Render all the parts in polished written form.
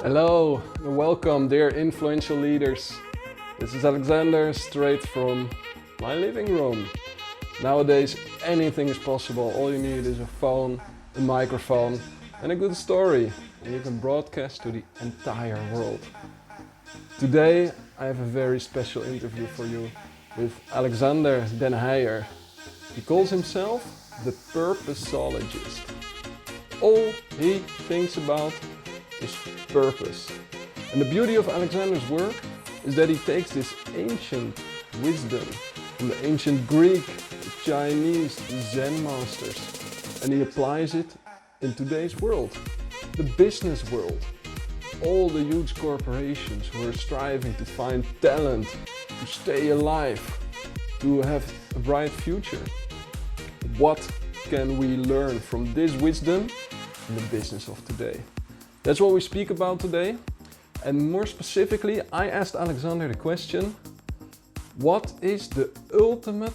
Hello and welcome, dear influential leaders. This is Alexander, straight from my living room. Nowadays, anything is possible. All you need is a phone, a microphone, and a good story, and you can broadcast to the entire world. Today, I have a very special interview for you with Alexander den Heijer. He calls himself the purposeologist. All he thinks about is purpose. And the beauty of Alexander's work is that he takes this ancient wisdom from the ancient Greek, the Chinese, the Zen masters, and he applies it in today's world, the business world. All the huge corporations who are striving to find talent, to stay alive, to have a bright future. What can we learn from this wisdom in the business of today? That's what we speak about today. And more specifically, I asked Alexander the question, what is the ultimate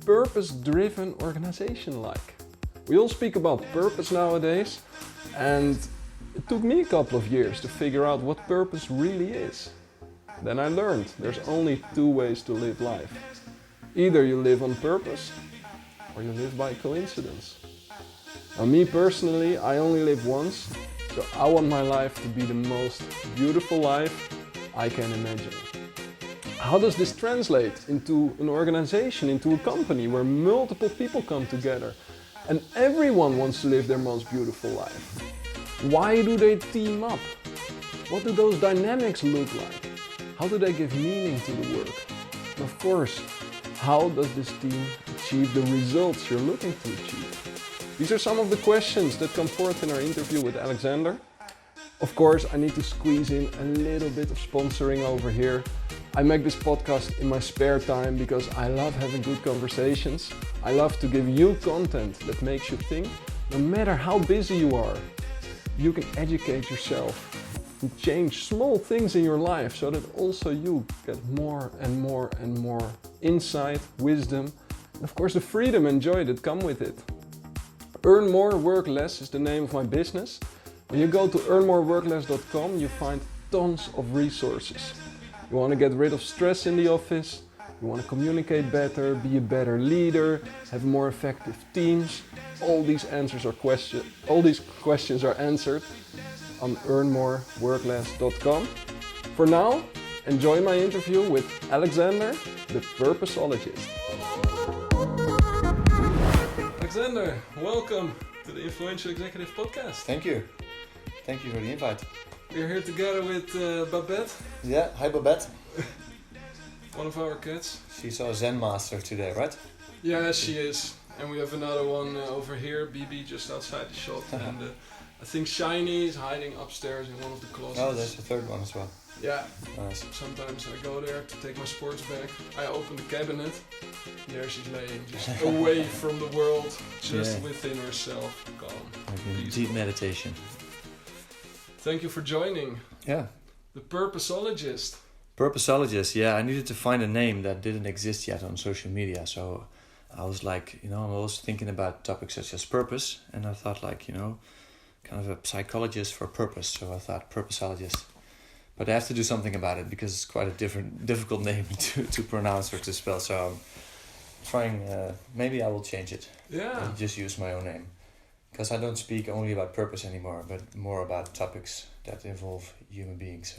purpose-driven organization like? We all speak about purpose nowadays, and it took me a couple of years to figure out what purpose really is. Then I learned there's only two ways to live life. Either you live on purpose, or you live by coincidence. Now me personally, I only live once, so I want my life to be the most beautiful life I can imagine. How does this translate into an organization, into a company where multiple people come together and everyone wants to live their most beautiful life? Why do they team up? What do those dynamics look like? How do they give meaning to the work? And of course, how does this team achieve the results you're looking to achieve? These are some of the questions that come forth in our interview with Alexander. Of course, I need to squeeze in a little bit of sponsoring over here. I make this podcast in my spare time because I love having good conversations. I love to give you content that makes you think. No matter how busy you are, you can educate yourself and change small things in your life so that also you get more and more and more insight, wisdom, and of course the freedom and joy that come with it. Earn More, Work Less is the name of my business. When you go to earnmoreworkless.com, you find tons of resources. You want to get rid of stress in the office, you want to communicate better, be a better leader, have more effective teams. All these questions are answered on earnmoreworkless.com. For now, enjoy my interview with Alexander, the purposeologist. Alexander, welcome to the Influential Executive Podcast. Thank you. Thank you for the invite. We're here together with Babette. Yeah, hi Babette. One of our cats. She's our Zen master today, right? Yeah, she is. And we have another one over here, BB, just outside the shop. And I think Shiny is hiding upstairs in one of the closets. Oh, there's a third one as well. Yeah. Nice. Sometimes I go there to take my sports bag. I open the cabinet. There she's laying, just away from the world, just within herself, calm. Like in deep meditation. Thank you for joining. Yeah. The purposeologist. Purposeologist, yeah. I needed to find a name that didn't exist yet on social media. So I was like, I'm always thinking about topics such as purpose. And I thought kind of a psychologist for purpose. So I thought purposeologist. But I have to do something about it because it's quite a difficult name to pronounce or to spell. So I'm trying, maybe I will change it. Yeah. And just use my own name. Because I don't speak only about purpose anymore, but more about topics that involve human beings.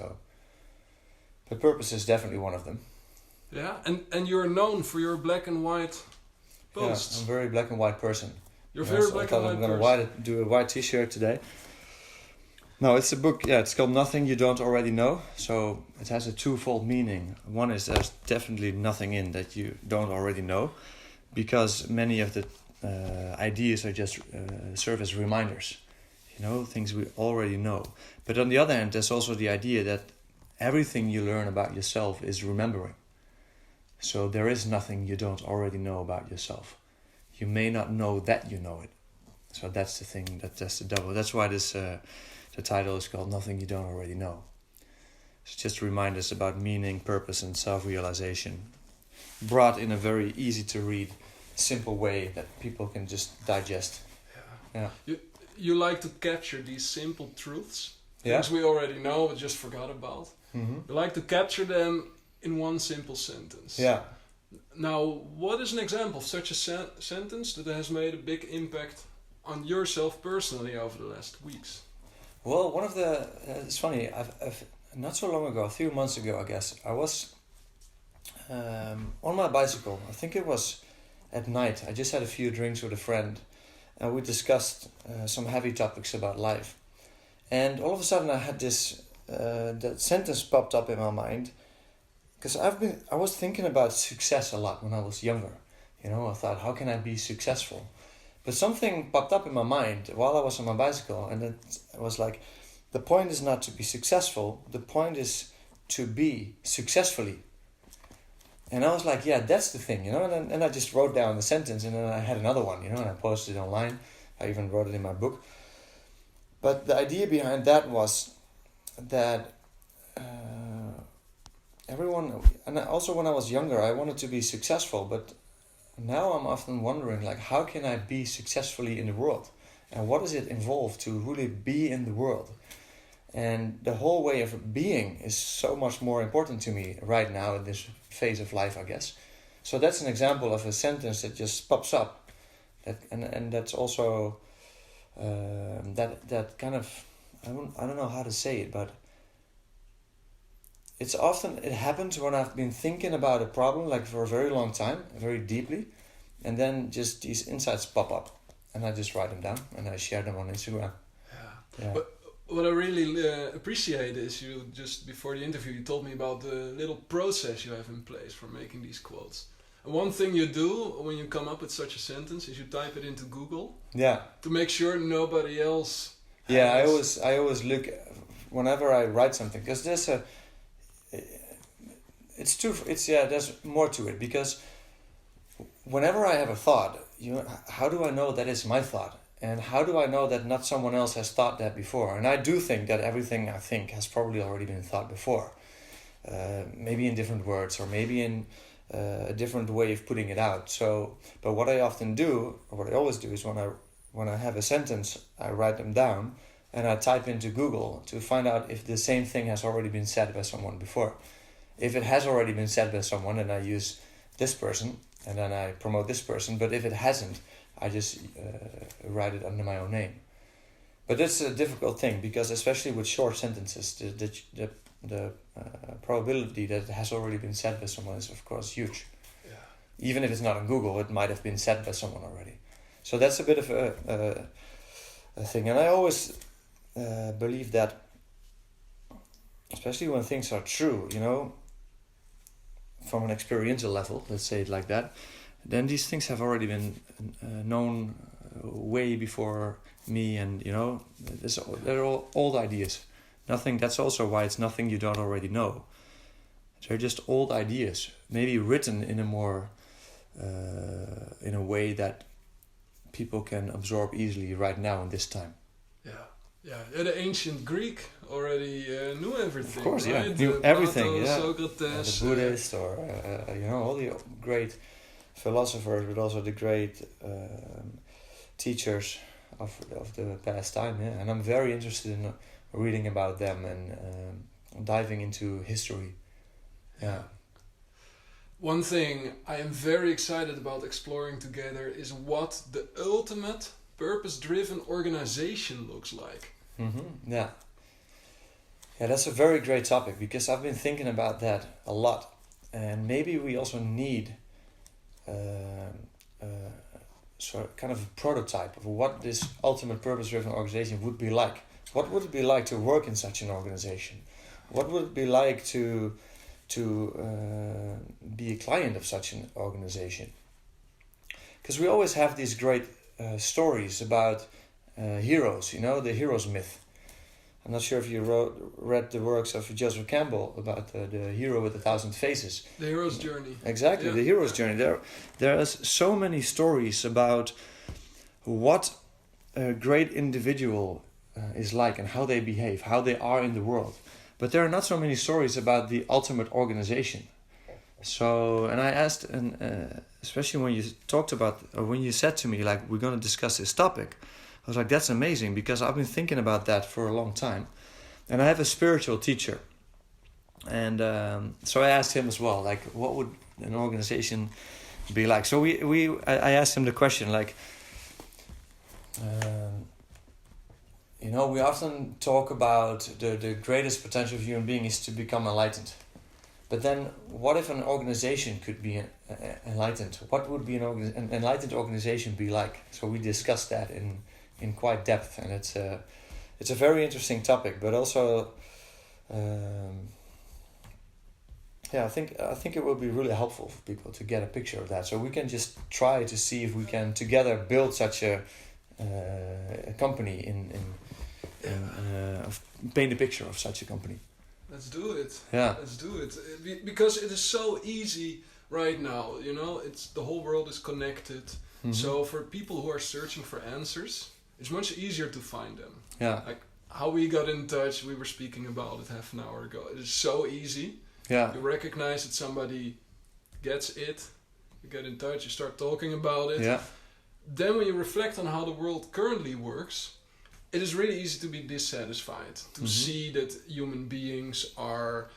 But purpose is definitely one of them. Yeah, and you're known for your black and white posts. Yeah, I'm a very black and white person. You're very so black and white person. I'm going to do a white t-shirt today. No, it's a book, it's called Nothing You Don't Already Know. So it has a twofold meaning. One is there's definitely nothing in that you don't already know, because many of the ideas are just serve as reminders, things we already know. But on the other hand, there's also the idea that everything you learn about yourself is remembering. So there is nothing you don't already know about yourself. You may not know that you know it. So that's the thing, that's the double. That's why this the title is called Nothing You Don't Already Know. It's just to remind us about meaning, purpose, and self-realization, brought in a very easy to read, simple way that people can just digest. Yeah. You like to capture these simple truths Yeah. things we already know but just forgot about. Mm-hmm. We like to capture them in one simple sentence. Yeah. Now, what is an example of such a sentence that has made a big impact on yourself personally over the last weeks? Well, one of the it's funny. I've not so long ago, a few months ago, I guess, I was on my bicycle. I think it was at night. I just had a few drinks with a friend, and we discussed some heavy topics about life. And all of a sudden, I had this that sentence popped up in my mind, because I was thinking about success a lot when I was younger. You know, I thought, how can I be successful? But something popped up in my mind while I was on my bicycle, and it was like, the point is not to be successful. The point is to be successfully. And I was like, yeah, that's the thing, you know. And I just wrote down the sentence, and then I had another one, you know, and I posted it online. I even wrote it in my book. But the idea behind that was that everyone, and also when I was younger, I wanted to be successful, but now I'm often wondering, like, how can I be successfully in the world? And what does it involve to really be in the world? And the whole way of being is so much more important to me right now in this phase of life, I guess. So that's an example of a sentence that just pops up. And that's also that kind of, I don't know how to say it, but it happens when I've been thinking about a problem like for a very long time, very deeply, and then just these insights pop up, and I just write them down and I share them on Instagram. Yeah. But what I really appreciate is you just before the interview you told me about the little process you have in place for making these quotes. And one thing you do when you come up with such a sentence is you type it into Google. Yeah. To make sure nobody else. Yeah, I always look whenever I write something, because there's more to it, because whenever I have a thought, how do I know that is my thought? And how do I know that not someone else has thought that before? And I do think that everything I think has probably already been thought before. Maybe in different words, or maybe in a different way of putting it out. So, but what I often do, or what I always do, is when I have a sentence, I write them down and I type into Google to find out if the same thing has already been said by someone before. If it has already been said by someone, then I use this person and then I promote this person. But if it hasn't, I just write it under my own name. But that's a difficult thing, because especially with short sentences, the probability that it has already been said by someone is of course huge. Yeah. Even if it's not on Google, it might have been said by someone already. So that's a bit of a thing. And I always believe that, especially when things are true, you know, from an experiential level, let's say it like that, then these things have already been known way before me, and you know, they're all old ideas. That's also why it's nothing you don't already know. They're just old ideas, maybe written in a more in a way that people can absorb easily right now in this time. Yeah, the ancient Greek already knew everything. Of course, right? yeah, knew everything. Plato, Yeah, Socrates, the Buddhists, or you know, all the great philosophers, but also the great teachers of the past time. Yeah, and I'm very interested in reading about them and diving into history. Yeah. One thing I am very excited about exploring together is what the ultimate purpose-driven organization looks like. Mm-hmm. Yeah, that's a very great topic, because I've been thinking about that a lot, and maybe we also need kind of a prototype of what this ultimate purpose-driven organization would be like. What would it be like to work in such an organization? What would it be like to be a client of such an organization? Because we always have these great stories about heroes, you know, the hero's myth. I'm not sure if you read the works of Joseph Campbell about the hero with 1,000 faces. The hero's journey. Exactly, yeah. The hero's journey. There are so many stories about what a great individual is like and how they behave, how they are in the world. But there are not so many stories about the ultimate organization. So, and I asked, and especially when you talked about, or when you said to me, like, we're going to discuss this topic, I was like, that's amazing, because I've been thinking about that for a long time. And I have a spiritual teacher. And so I asked him as well, like, what would an organization be like? So I asked him the question, like, we often talk about the greatest potential of human being is to become enlightened. But then, what if an organization could be enlightened? What would be an enlightened organization be like? So we discussed that in quite depth, and it's a very interesting topic. But also, I think it will be really helpful for people to get a picture of that. So we can just try to see if we can together build such a company paint a picture of such a company. Let's do it. Yeah. Let's do it. Because it is so easy right now, it's the whole world is connected. Mm-hmm. So for people who are searching for answers, it's much easier to find them. Yeah. Like how we got in touch, we were speaking about it half an hour ago. It is so easy. Yeah. You recognize that somebody gets it, you get in touch, you start talking about it. Yeah. Then when you reflect on how the world currently works, it is really easy to be dissatisfied, to see that human beings are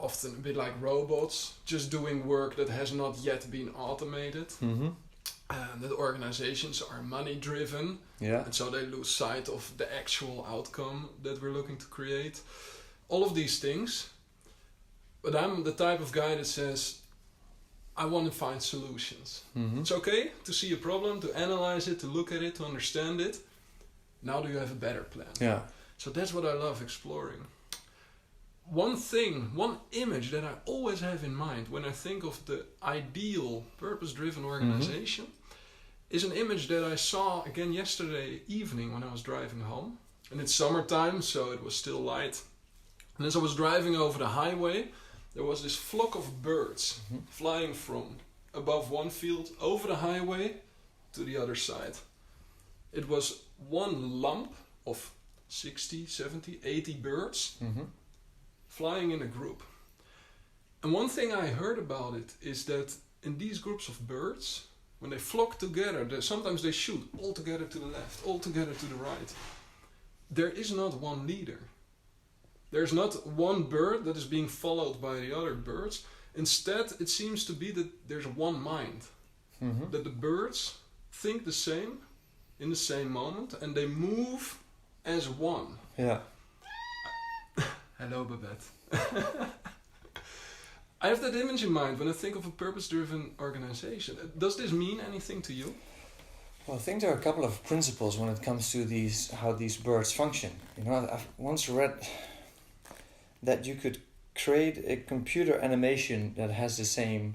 often a bit like robots, just doing work that has not yet been automated. Mm-hmm. That organizations are money driven, and so they lose sight of the actual outcome that we're looking to create. All of these things. But I'm the type of guy that says, I want to find solutions. Mm-hmm. It's okay to see a problem, to analyze it, to look at it, to understand it. Now do you have a better plan? Yeah. So that's what I love exploring. One image that I always have in mind when I think of the ideal purpose-driven organization is an image that I saw again yesterday evening when I was driving home. And it's summertime, so it was still light. And as I was driving over the highway, there was this flock of birds flying from above one field over the highway to the other side. It was one lump of 60, 70, 80 birds flying in a group. And one thing I heard about it is that in these groups of birds, when they flock together, sometimes they shoot all together to the left, all together to the right. There is not one leader. There's not one bird that is being followed by the other birds. Instead, it seems to be that there's one mind. Mm-hmm. That the birds think the same in the same moment and they move as one. Yeah. Hello, Babette. I have that image in mind when I think of a purpose-driven organization. Does this mean anything to you? Well, I think there are a couple of principles when it comes to how these birds function. I've once read that you could create a computer animation that has the same,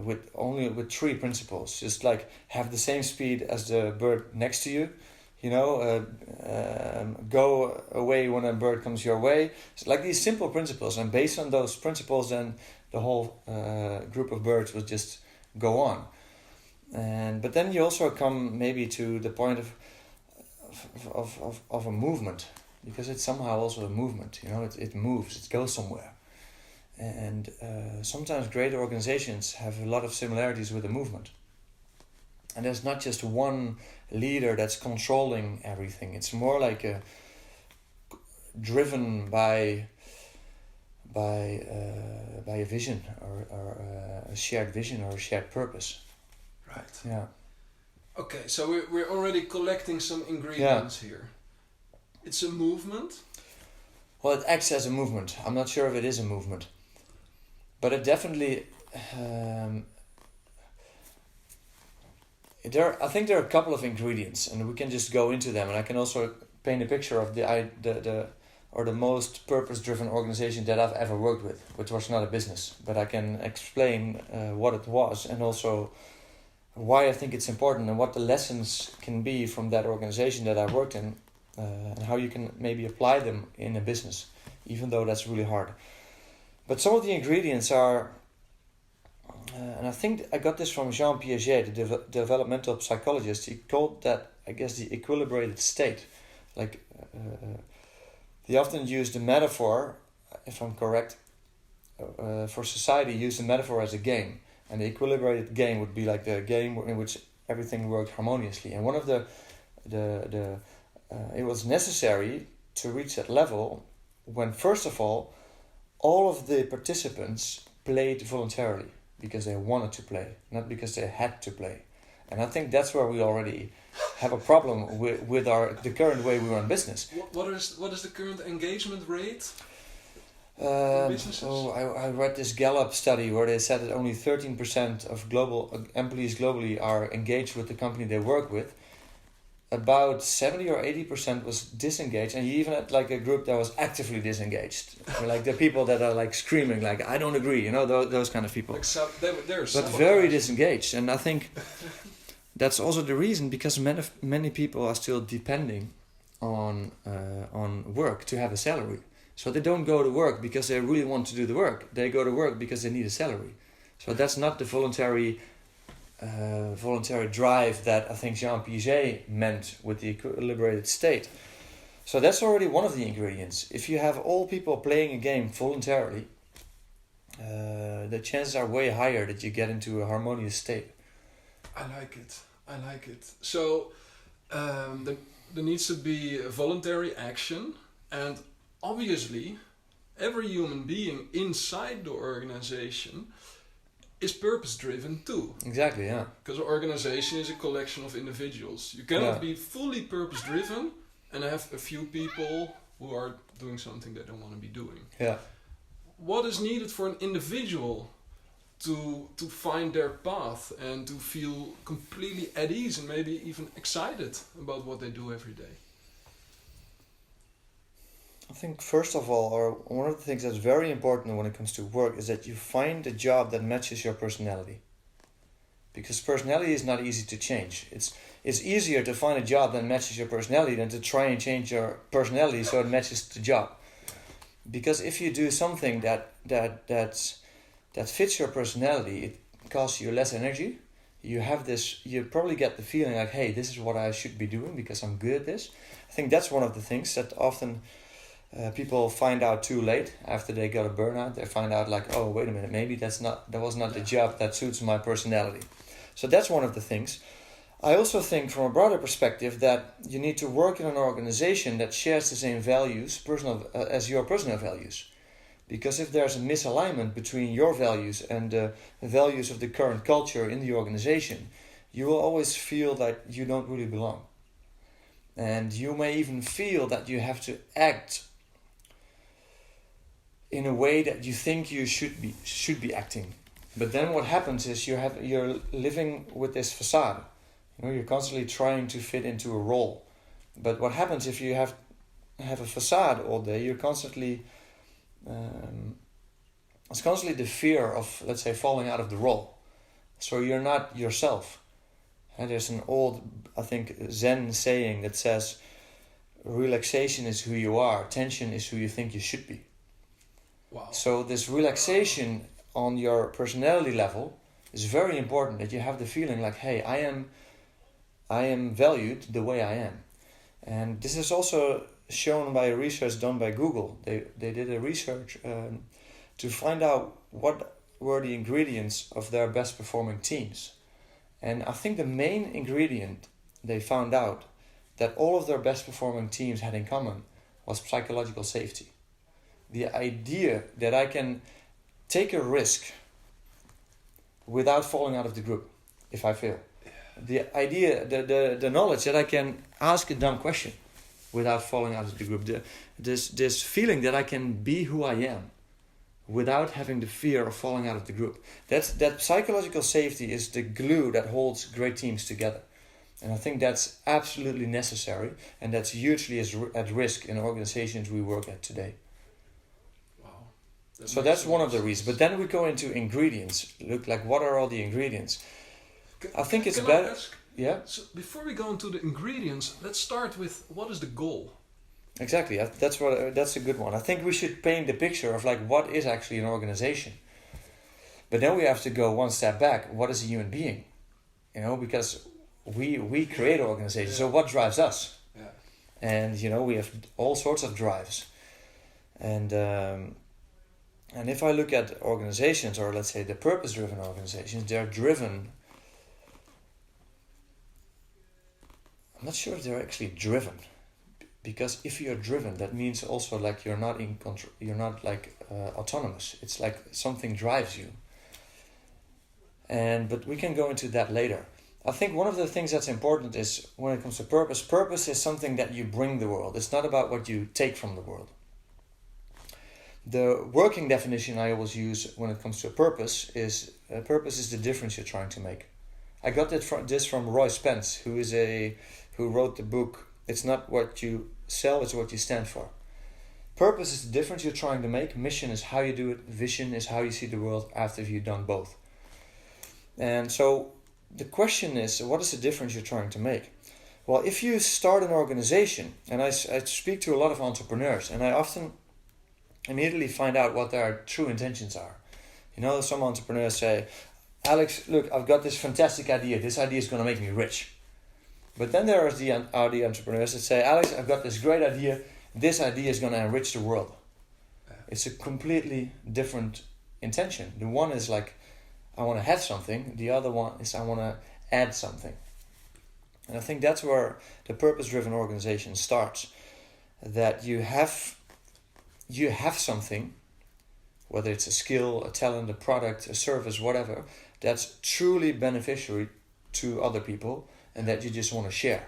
with three principles. Just like have the same speed as the bird next to you, go away when a bird comes your way. It's like these simple principles, and based on those principles, then the whole group of birds will just go on. But then you also come maybe to the point of a movement. Because it's somehow also a movement, it moves, it goes somewhere. And sometimes great organizations have a lot of similarities with a movement. And there's not just one leader that's controlling everything. It's more like driven by a vision or a shared vision or a shared purpose. Right. Yeah. Okay, so we're already collecting some ingredients here. It's a movement? Well, it acts as a movement. I'm not sure if it is a movement. But it definitely... I think there are a couple of ingredients, and we can just go into them. And I can also paint a picture of the most purpose-driven organization that I've ever worked with, which was not a business. But I can explain what it was, and also why I think it's important, and what the lessons can be from that organization that I worked in. And how you can maybe apply them in a business, even though that's really hard. But some of the ingredients are, and I think I got this from Jean Piaget, the developmental psychologist. He called that, I guess, the equilibrated state. Like, he often used the metaphor, if I'm correct, for society, used the metaphor as a game. And the equilibrated game would be like the game in which everything worked harmoniously. And one of it was necessary to reach that level when, first of all of the participants played voluntarily because they wanted to play, not because they had to play. And I think that's where we already have a problem with the current way we run business. What is the current engagement rate? So I read this Gallup study where they said that only 13% of global employees globally are engaged with the company they work with. About 70 or 80% was disengaged, and you even had like a group that was actively disengaged, like the people that are like screaming, like I don't agree, you know, those kind of people. But very disengaged, and I think that's also the reason because many people are still depending on work to have a salary. So they don't go to work because they really want to do the work. They go to work because they need a salary. So that's not the voluntary drive that I think Jean Piaget meant with the liberated state. So that's already one of the ingredients. If you have all people playing a game voluntarily, the chances are way higher that you get into a harmonious state. I like it. So there needs to be a voluntary action, and obviously every human being inside the organization is purpose driven too. Exactly, yeah. Because an organization is a collection of individuals. You cannot be fully purpose driven and have a few people who are doing something they don't want to be doing. Yeah. What is needed for an individual to find their path and to feel completely at ease and maybe even excited about what they do every day? I think first of all, or one of the things that's very important when it comes to work is that you find a job that matches your personality. Because personality is not easy to change. It's easier to find a job that matches your personality than to try and change your personality so it matches the job. Because if you do something that fits your personality, it costs you less energy. You probably get the feeling like, hey, this is what I should be doing because I'm good at this. I think that's one of the things that often people find out too late after they got a burnout. They find out like, oh, wait a minute, maybe that was not the job that suits my personality. So that's one of the things. I also think from a broader perspective that you need to work in an organization that shares the same values as your personal values. Because if there's a misalignment between your values and the values of the current culture in the organization, you will always feel that you don't really belong. And you may even feel that you have to act in a way that you think you should be acting. But then what happens is you're living with this facade. You know, you're constantly trying to fit into a role. But what happens if you have a facade all day, you're constantly it's constantly the fear of, let's say, falling out of the role. So you're not yourself. And there's an old, I think, Zen saying that says, relaxation is who you are, tension is who you think you should be. Wow. So this relaxation on your personality level is very important, that you have the feeling like, hey, I am valued the way I am. And this is also shown by research done by Google. They did a research to find out what were the ingredients of their best performing teams. And I think the main ingredient they found out that all of their best performing teams had in common was psychological safety. The idea that I can take a risk without falling out of the group if I fail. The idea, the knowledge that I can ask a dumb question without falling out of the group. This feeling that I can be who I am without having the fear of falling out of the group. That psychological safety is the glue that holds great teams together. And I think that's absolutely necessary, and that's hugely at risk in organizations we work at today. Wow. So that's one of the reasons. But then we go into ingredients. Look, like, what are all the ingredients? I think it's better. Yeah. So before we go into the ingredients, let's start with what is the goal? Exactly. That's a good one. I think we should paint the picture of like what is actually an organization. But then we have to go one step back. What is a human being? You know, because we create organizations. So what drives us? Yeah. And you know, we have all sorts of drives. And if I look at organizations, or let's say the purpose-driven organizations, they're driven. I'm not sure if they're actually driven. Because if you're driven, that means also like you're not in control. You're not like autonomous. It's like something drives you. But we can go into that later. I think one of the things that's important is when it comes to purpose. Purpose is something that you bring the world. It's not about what you take from the world. The working definition I always use when it comes to purpose is the difference you're trying to make. I got this from Roy Spence, who wrote the book. It's not what you sell, it's what you stand for. Purpose is the difference you're trying to make. Mission is how you do it. Vision is how you see the world after you've done both. And so the question is, what is the difference you're trying to make? Well, if you start an organization, and I speak to a lot of entrepreneurs, and I often immediately find out what their true intentions are. You know, some entrepreneurs say, Alex, look, I've got this fantastic idea. This idea is going to make me rich. But then there are the entrepreneurs that say, Alex, I've got this great idea. This idea is going to enrich the world. It's a completely different intention. The one is like, I want to have something. The other one is I want to add something. And I think that's where the purpose-driven organization starts. That you have something, whether it's a skill, a talent, a product, a service, whatever, that's truly beneficial to other people and that you just want to share.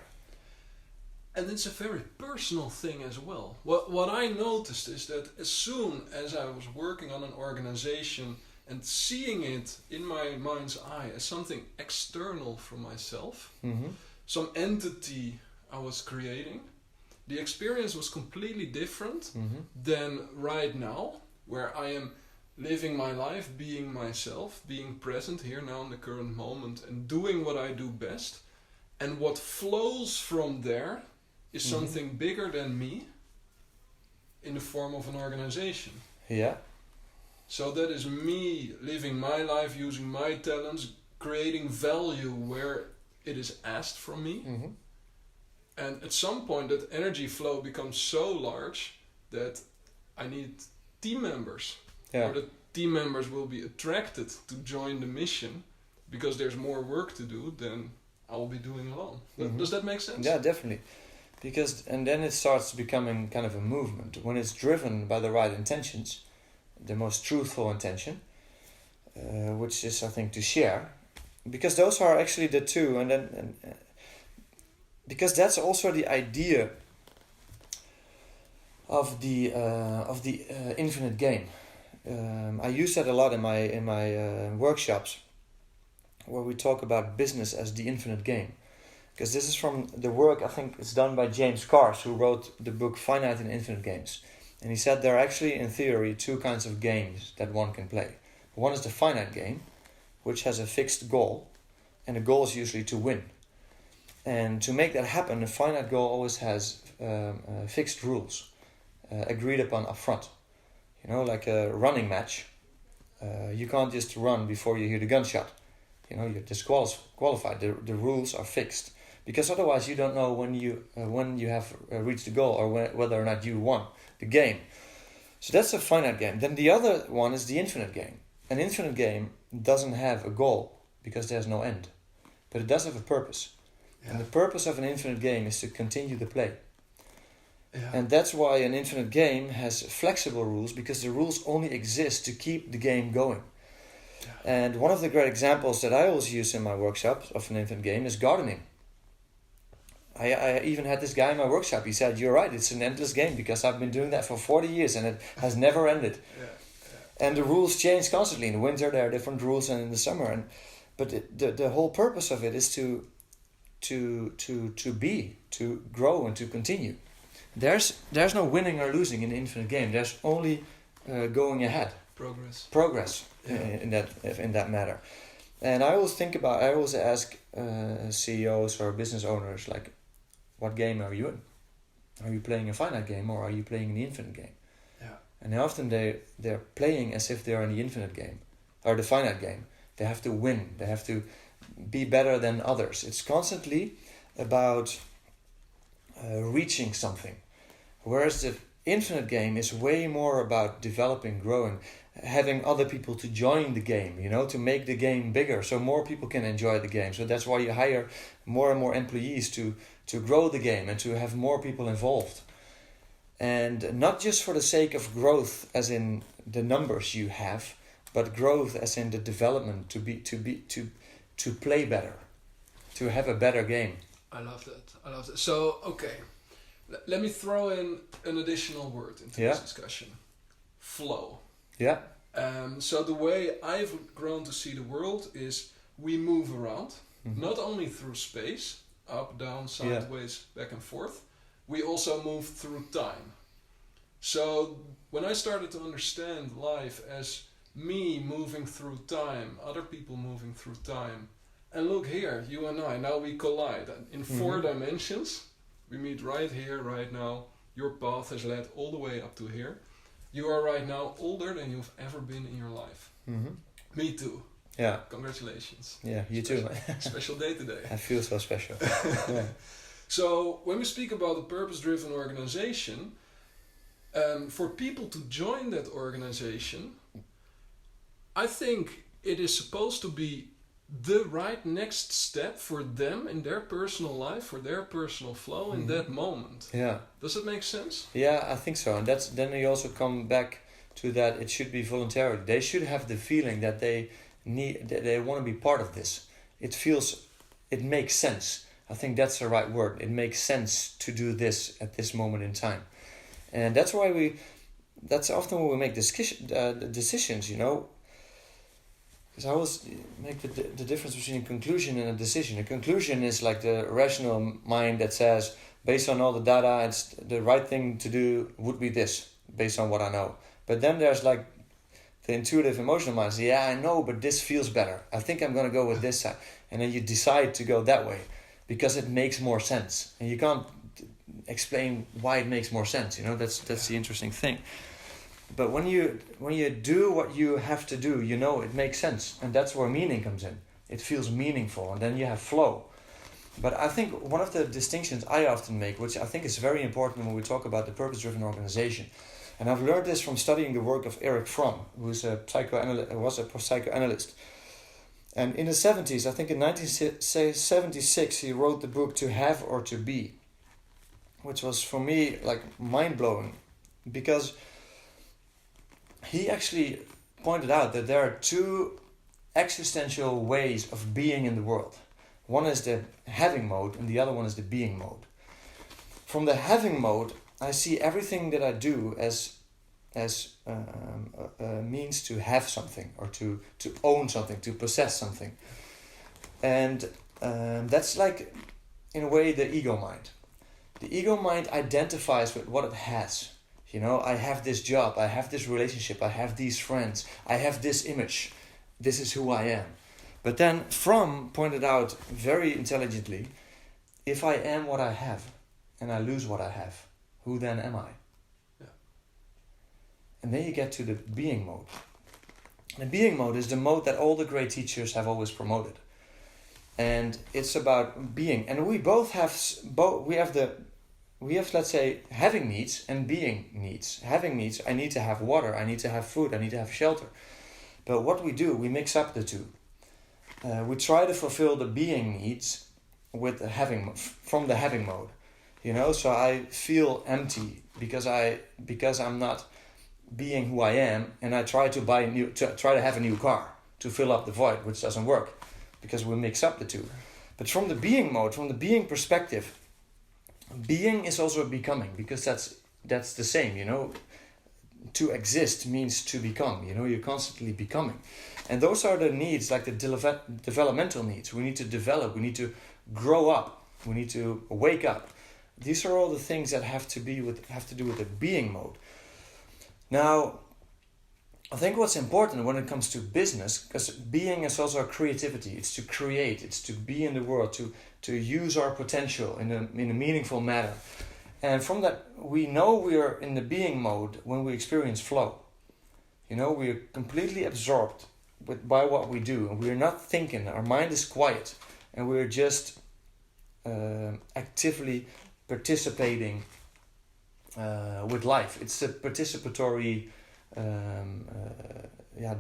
And it's a very personal thing as well. What I noticed is that as soon as I was working on an organization and seeing it in my mind's eye as something external from myself, some entity I was creating, the experience was completely different than right now, where I am living my life, being myself, being present here now in the current moment and doing what I do best. And what flows from there is something bigger than me in the form of an organization. Yeah. So that is me living my life, using my talents, creating value where it is asked from me. And at some point that energy flow becomes so large that I need team members. Or the team members will be attracted to join the mission because there's more work to do than I will be doing alone. Does that make sense? Yeah, definitely. And then it starts becoming kind of a movement. When it's driven by the right intentions, the most truthful intention, which is, I think, to share. Because those are actually the two, because that's also the idea of the infinite game. I use that a lot in my workshops, where we talk about business as the infinite game. Because this is from the work, I think it's done by James Cars, who wrote the book Finite and Infinite Games. And he said there are actually, in theory, two kinds of games that one can play. One is the finite game, which has a fixed goal, and the goal is usually to win. And to make that happen, a finite goal always has fixed rules, agreed upon upfront. You know, like a running match, you can't just run before you hear the gunshot. You know, you're disqualified. The rules are fixed, because otherwise you don't know when you have reached the goal or whether or not you won the game. So that's a finite game. Then the other one is the infinite game. An infinite game doesn't have a goal because there's no end, but it does have a purpose. Yeah. And the purpose of an infinite game is to continue the play. Yeah. And that's why an infinite game has flexible rules, because the rules only exist to keep the game going. Yeah. And one of the great examples that I always use in my workshops of an infinite game is gardening. I even had this guy in my workshop. He said, "You're right, it's an endless game because I've been doing that for 40 years and it has never ended." Yeah. Yeah. And the rules change constantly. In the winter there are different rules than in the summer. But the whole purpose of it is to grow and to continue. There's no winning or losing in the infinite game. There's only going ahead. Progress. Yeah. in that matter. And I always ask CEOs or business owners, like, what game are you in? Are you playing a finite game or are you playing in the infinite game? Yeah. And often they're playing as if they're in the infinite game or the finite game. They have to win. They have to be better than others. It's constantly about reaching something. Whereas the infinite game is way more about developing, growing. having other people to join the game, to make the game bigger so more people can enjoy the game. So that's why you hire more and more employees to grow the game and to have more people involved. And not just for the sake of growth as in the numbers you have, but growth as in the development to play better, to have a better game. I love that. So, okay, let me throw in an additional word into this discussion. Flow. Yeah. So the way I've grown to see the world is we move around, not only through space, up, down, sideways, back and forth, we also move through time. So when I started to understand life as me moving through time, other people moving through time, and look here, you and I, now we collide in 4 dimensions. We meet right here, right now. Your path has led all the way up to here. You are right now older than you've ever been in your life. Me too. Yeah. Congratulations. Yeah, you too. Special day today. I feel so special. Yeah. So when we speak about a purpose-driven organization, for people to join that organization, I think it is supposed to be the right next step for them in their personal life, for their personal flow in that moment. Yeah. Does it make sense? Yeah, I think so. And then you also come back to that it should be voluntary. They should have the feeling that they want to be part of this. It makes sense. I think that's the right word. It makes sense to do this at this moment in time. And that's why that's often when we make decisions, Because I always make the difference between a conclusion and a decision. A conclusion is like the rational mind that says, based on all the data, it's the right thing to do would be this, based on what I know. But then there's like the intuitive emotional mind. Yeah, I know, but this feels better. I think I'm going to go with this side. And then you decide to go that way because it makes more sense. And you can't explain why it makes more sense. That's the interesting thing. But when you do what you have to do, it makes sense. And that's where meaning comes in. It feels meaningful, and then you have flow. But I think one of the distinctions I often make, which I think is very important when we talk about the purpose-driven organization, and I've learned this from studying the work of Erich Fromm, who was a psychoanalyst. And in the 70s, I think in 1976, he wrote the book To Have or To Be, which was for me like mind-blowing, because he actually pointed out that there are 2 existential ways of being in the world. One is the having mode and the other one is the being mode. From the having mode, I see everything that I do as a means to have something or to own something, to possess something. And that's like, in a way, the ego mind. The ego mind identifies with what it has. I have this job, I have this relationship, I have these friends, I have this image. This is who I am. But then Fromm pointed out very intelligently, if I am what I have and I lose what I have, who then am I? Yeah. And then you get to the being mode. The being mode is the mode that all the great teachers have always promoted. And it's about being. And we both have, let's say, having needs and being needs. Having needs, I need to have water, I need to have food, I need to have shelter. But what we do, we mix up the two. We try to fulfill the being needs with the from the having mode. So I feel empty because I'm not being who I am, and I try to have a new car to fill up the void, which doesn't work because we mix up the two. But from the being mode, from the being perspective, being is also becoming, because that's the same, To exist means to become, you're constantly becoming. And those are the needs, like the developmental needs. We need to develop, we need to grow up, we need to wake up. These are all the things that have to do with the being mode. Now, I think what's important when it comes to business, because being is also creativity, it's to create, it's to be in the world, to use our potential in a meaningful manner. And from that, we know we are in the being mode when we experience flow. We are completely absorbed by what we do, and we are not thinking. Our mind is quiet, and we're just actively participating with life. It's a participatory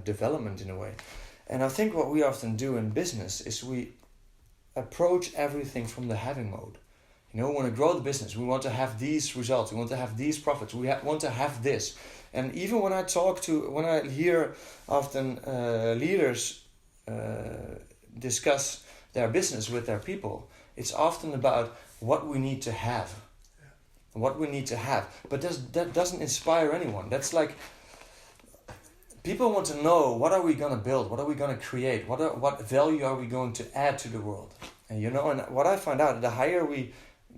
development in a way. And I think what we often do in business is we approach everything from the having mode. You know, we want to grow the business. We want to have these results. We want to have these profits. We want to have this. And even when I hear often leaders discuss their business with their people, it's often about what we need to have. What we need to have. But that doesn't inspire anyone. That's like, people want to know, what are we going to build? What are we going to create? What value are we going to add to the world? And you know, and what I find out, the higher we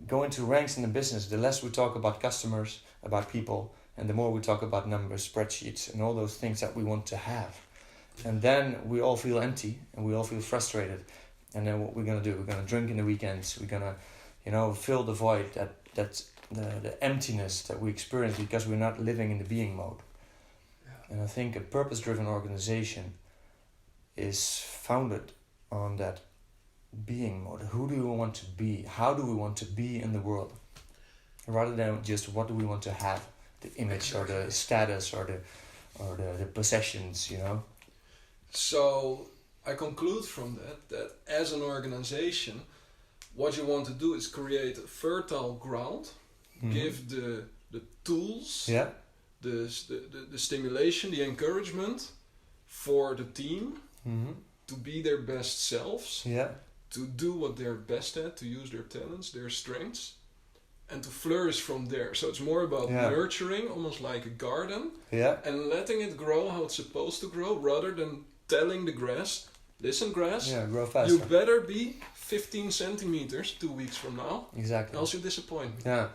go into ranks in the business, the less we talk about customers, about people, and the more we talk about numbers, spreadsheets, and all those things that we want to have. And then we all feel empty, and we all feel frustrated. And then what we're going to do, we're going to drink in the weekends, we're going to, you know, fill the void, that's the emptiness that we experience because we're not living in the being mode. And I think a purpose-driven organization is founded on that being mode. Who do we want to be? How do we want to be in the world? Rather than just what do we want to have, the image or the status or the possessions, you know? So I conclude from that as an organization, what you want to do is create a fertile ground, give the tools, the stimulation, the encouragement for the team to be their best selves, to do what they're best at, to use their talents, their strengths, and to flourish from there. So it's more about nurturing, almost like a garden, and letting it grow how it's supposed to grow, rather than telling the grass, listen grass, grow faster. You better be 15 centimeters 2 weeks from now, exactly, else you disappoint me. Yeah.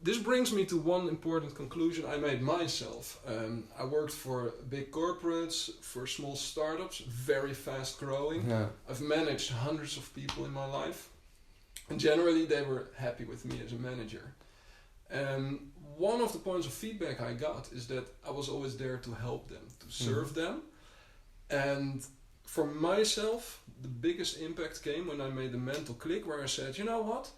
This brings me to one important conclusion I made myself. I worked for big corporates, for small startups, very fast growing. Yeah. I've managed hundreds of people in my life. And generally they were happy with me as a manager. One of the points of feedback I got is that I was always there to help them, to serve them. And for myself, the biggest impact came when I made the mental click where I said, you know what?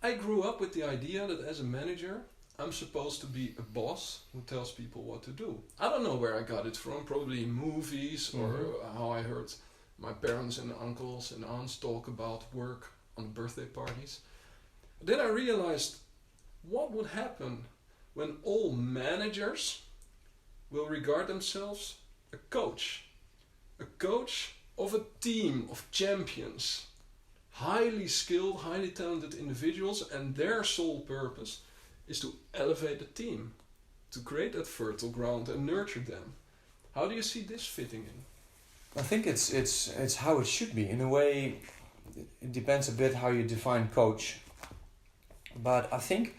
I grew up with the idea that as a manager, I'm supposed to be a boss who tells people what to do. I don't know where I got it from, probably in movies or how I heard my parents and uncles and aunts talk about work on birthday parties. Then I realized what would happen when all managers will regard themselves a coach of a team of champions. Highly skilled, highly talented individuals, and their sole purpose is to elevate the team, to create that fertile ground and nurture them. How do you see this fitting in? I think it's how it should be. In a way, it depends a bit how you define coach. But I think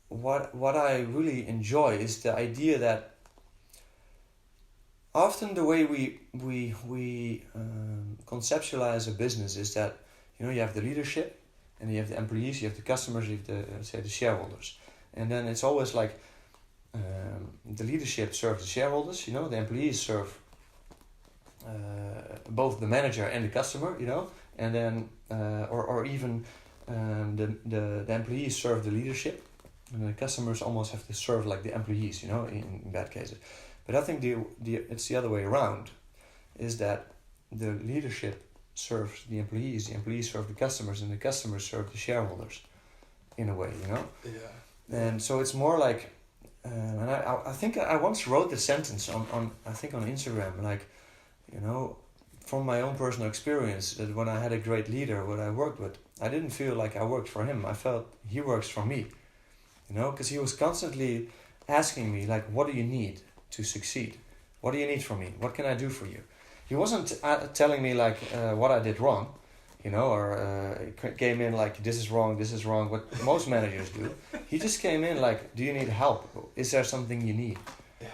what I really enjoy is the idea that often the way we conceptualize a business is that, you know, you have the leadership, and you have the employees, you have the customers, you have the shareholders, and then it's always like the leadership serves the shareholders, you know, the employees serve both the manager and the customer, you know, and then or even the employees serve the leadership, and the customers almost have to serve like the employees, you know, in bad cases. But I think it's the other way around, is that the leadership serves the employees serve the customers, and the customers serve the shareholders, in a way, you know? Yeah. And so it's more like, and I think I once wrote the sentence on Instagram, like, you know, from my own personal experience, that when I had a great leader, what I worked with, I didn't feel like I worked for him. I felt he works for me, you know, because he was constantly asking me, like, what do you need to succeed? What do you need from me? What can I do for you? He wasn't telling me like what I did wrong, you know, or came in like, this is wrong, what most managers do. He just came in like, do you need help? Is there something you need? Yeah.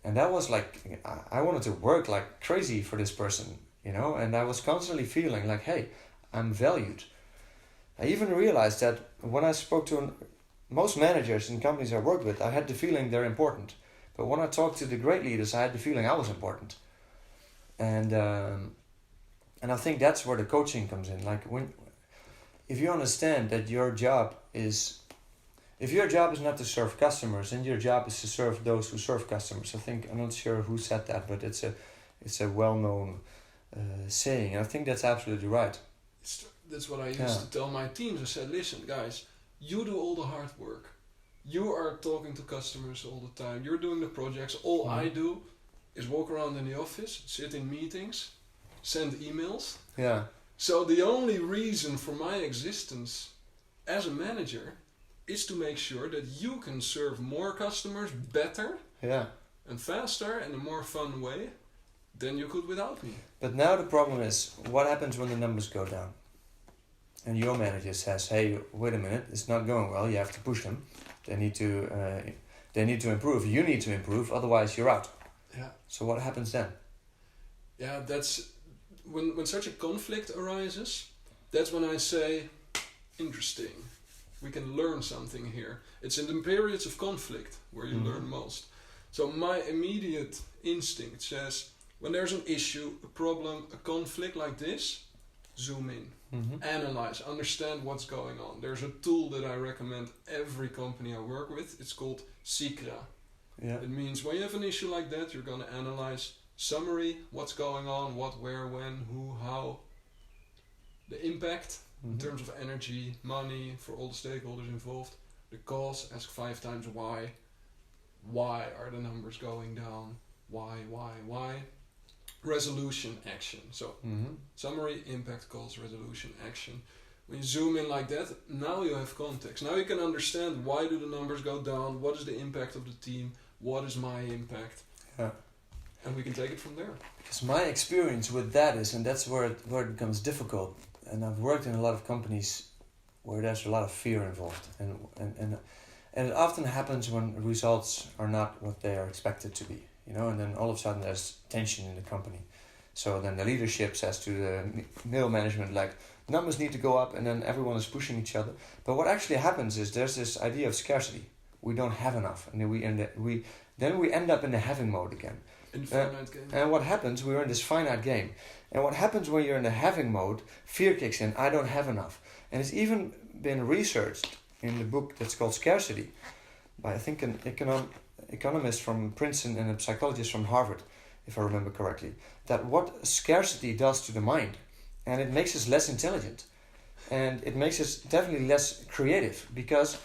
And that was like, I wanted to work like crazy for this person, you know, and I was constantly feeling like, hey, I'm valued. I even realized that when I spoke to most managers in companies I worked with, I had the feeling they're important. But when I talked to the great leaders, I had the feeling I was important. And I think that's where the coaching comes in. Like, if you understand that your job is if your job is not to serve customers, then your job is to serve those who serve customers. I think, I'm not sure who said that, but it's a well-known saying. I think that's absolutely right. That's what I used to tell my teams. I said, listen, guys, you do all the hard work. You are talking to customers all the time. You're doing the projects. All I do is walk around in the office, sit in meetings, send emails. Yeah. So the only reason for my existence as a manager is to make sure that you can serve more customers better and faster and in a more fun way than you could without me. But now the problem is, what happens when the numbers go down? And your manager says, hey, wait a minute, it's not going well, you have to push them. They need to improve, you need to improve, otherwise you're out. Yeah. So what happens then? Yeah, that's when such a conflict arises, that's when I say, interesting, we can learn something here. It's in the periods of conflict where you learn most. So my immediate instinct says, when there's an issue, a problem, a conflict like this, zoom in, analyze, understand what's going on. There's a tool that I recommend every company I work with. It's called SICRA. Yeah. It means when you have an issue like that, you're going to analyze summary, what's going on, what, where, when, who, how, the impact in terms of energy, money for all the stakeholders involved, the cause, ask 5 times why are the numbers going down, why, resolution, action. So summary, impact, cause, resolution, action. When you zoom in like that, now you have context. Now you can understand why do the numbers go down, what is the impact of the team, what is my impact. Yeah. And we can take it from there. Because my experience with that is, and that's where it becomes difficult, and I've worked in a lot of companies where there's a lot of fear involved, and it often happens when results are not what they are expected to be, and then all of a sudden there's tension in the company. So then the leadership says to the middle management, like, numbers need to go up, and then everyone is pushing each other. But what actually happens is there's this idea of scarcity. We don't have enough, and then we end up in the having mode again. In finite game. And what happens, we're in this finite game. And what happens when you're in the having mode, fear kicks in, I don't have enough. And it's even been researched in the book that's called Scarcity by, I think, an economist from Princeton and a psychologist from Harvard, if I remember correctly, that what scarcity does to the mind, and it makes us less intelligent. And it makes us definitely less creative, because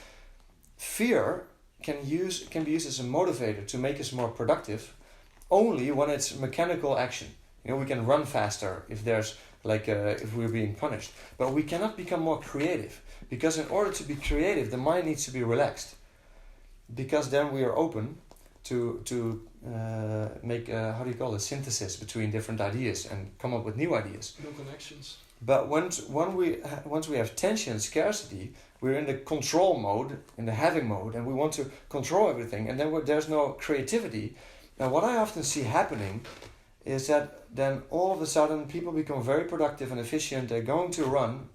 fear can be used as a motivator to make us more productive, only when it's mechanical action. We can run faster if there's if we're being punished, but we cannot become more creative, because in order to be creative, the mind needs to be relaxed, because then we are open to make synthesis between different ideas and come up with new ideas, new connections. But once we have tension, scarcity, we're in the control mode, in the having mode, and we want to control everything, and then there's no creativity. Now, what I often see happening is that then all of a sudden people become very productive and efficient. They're going to run,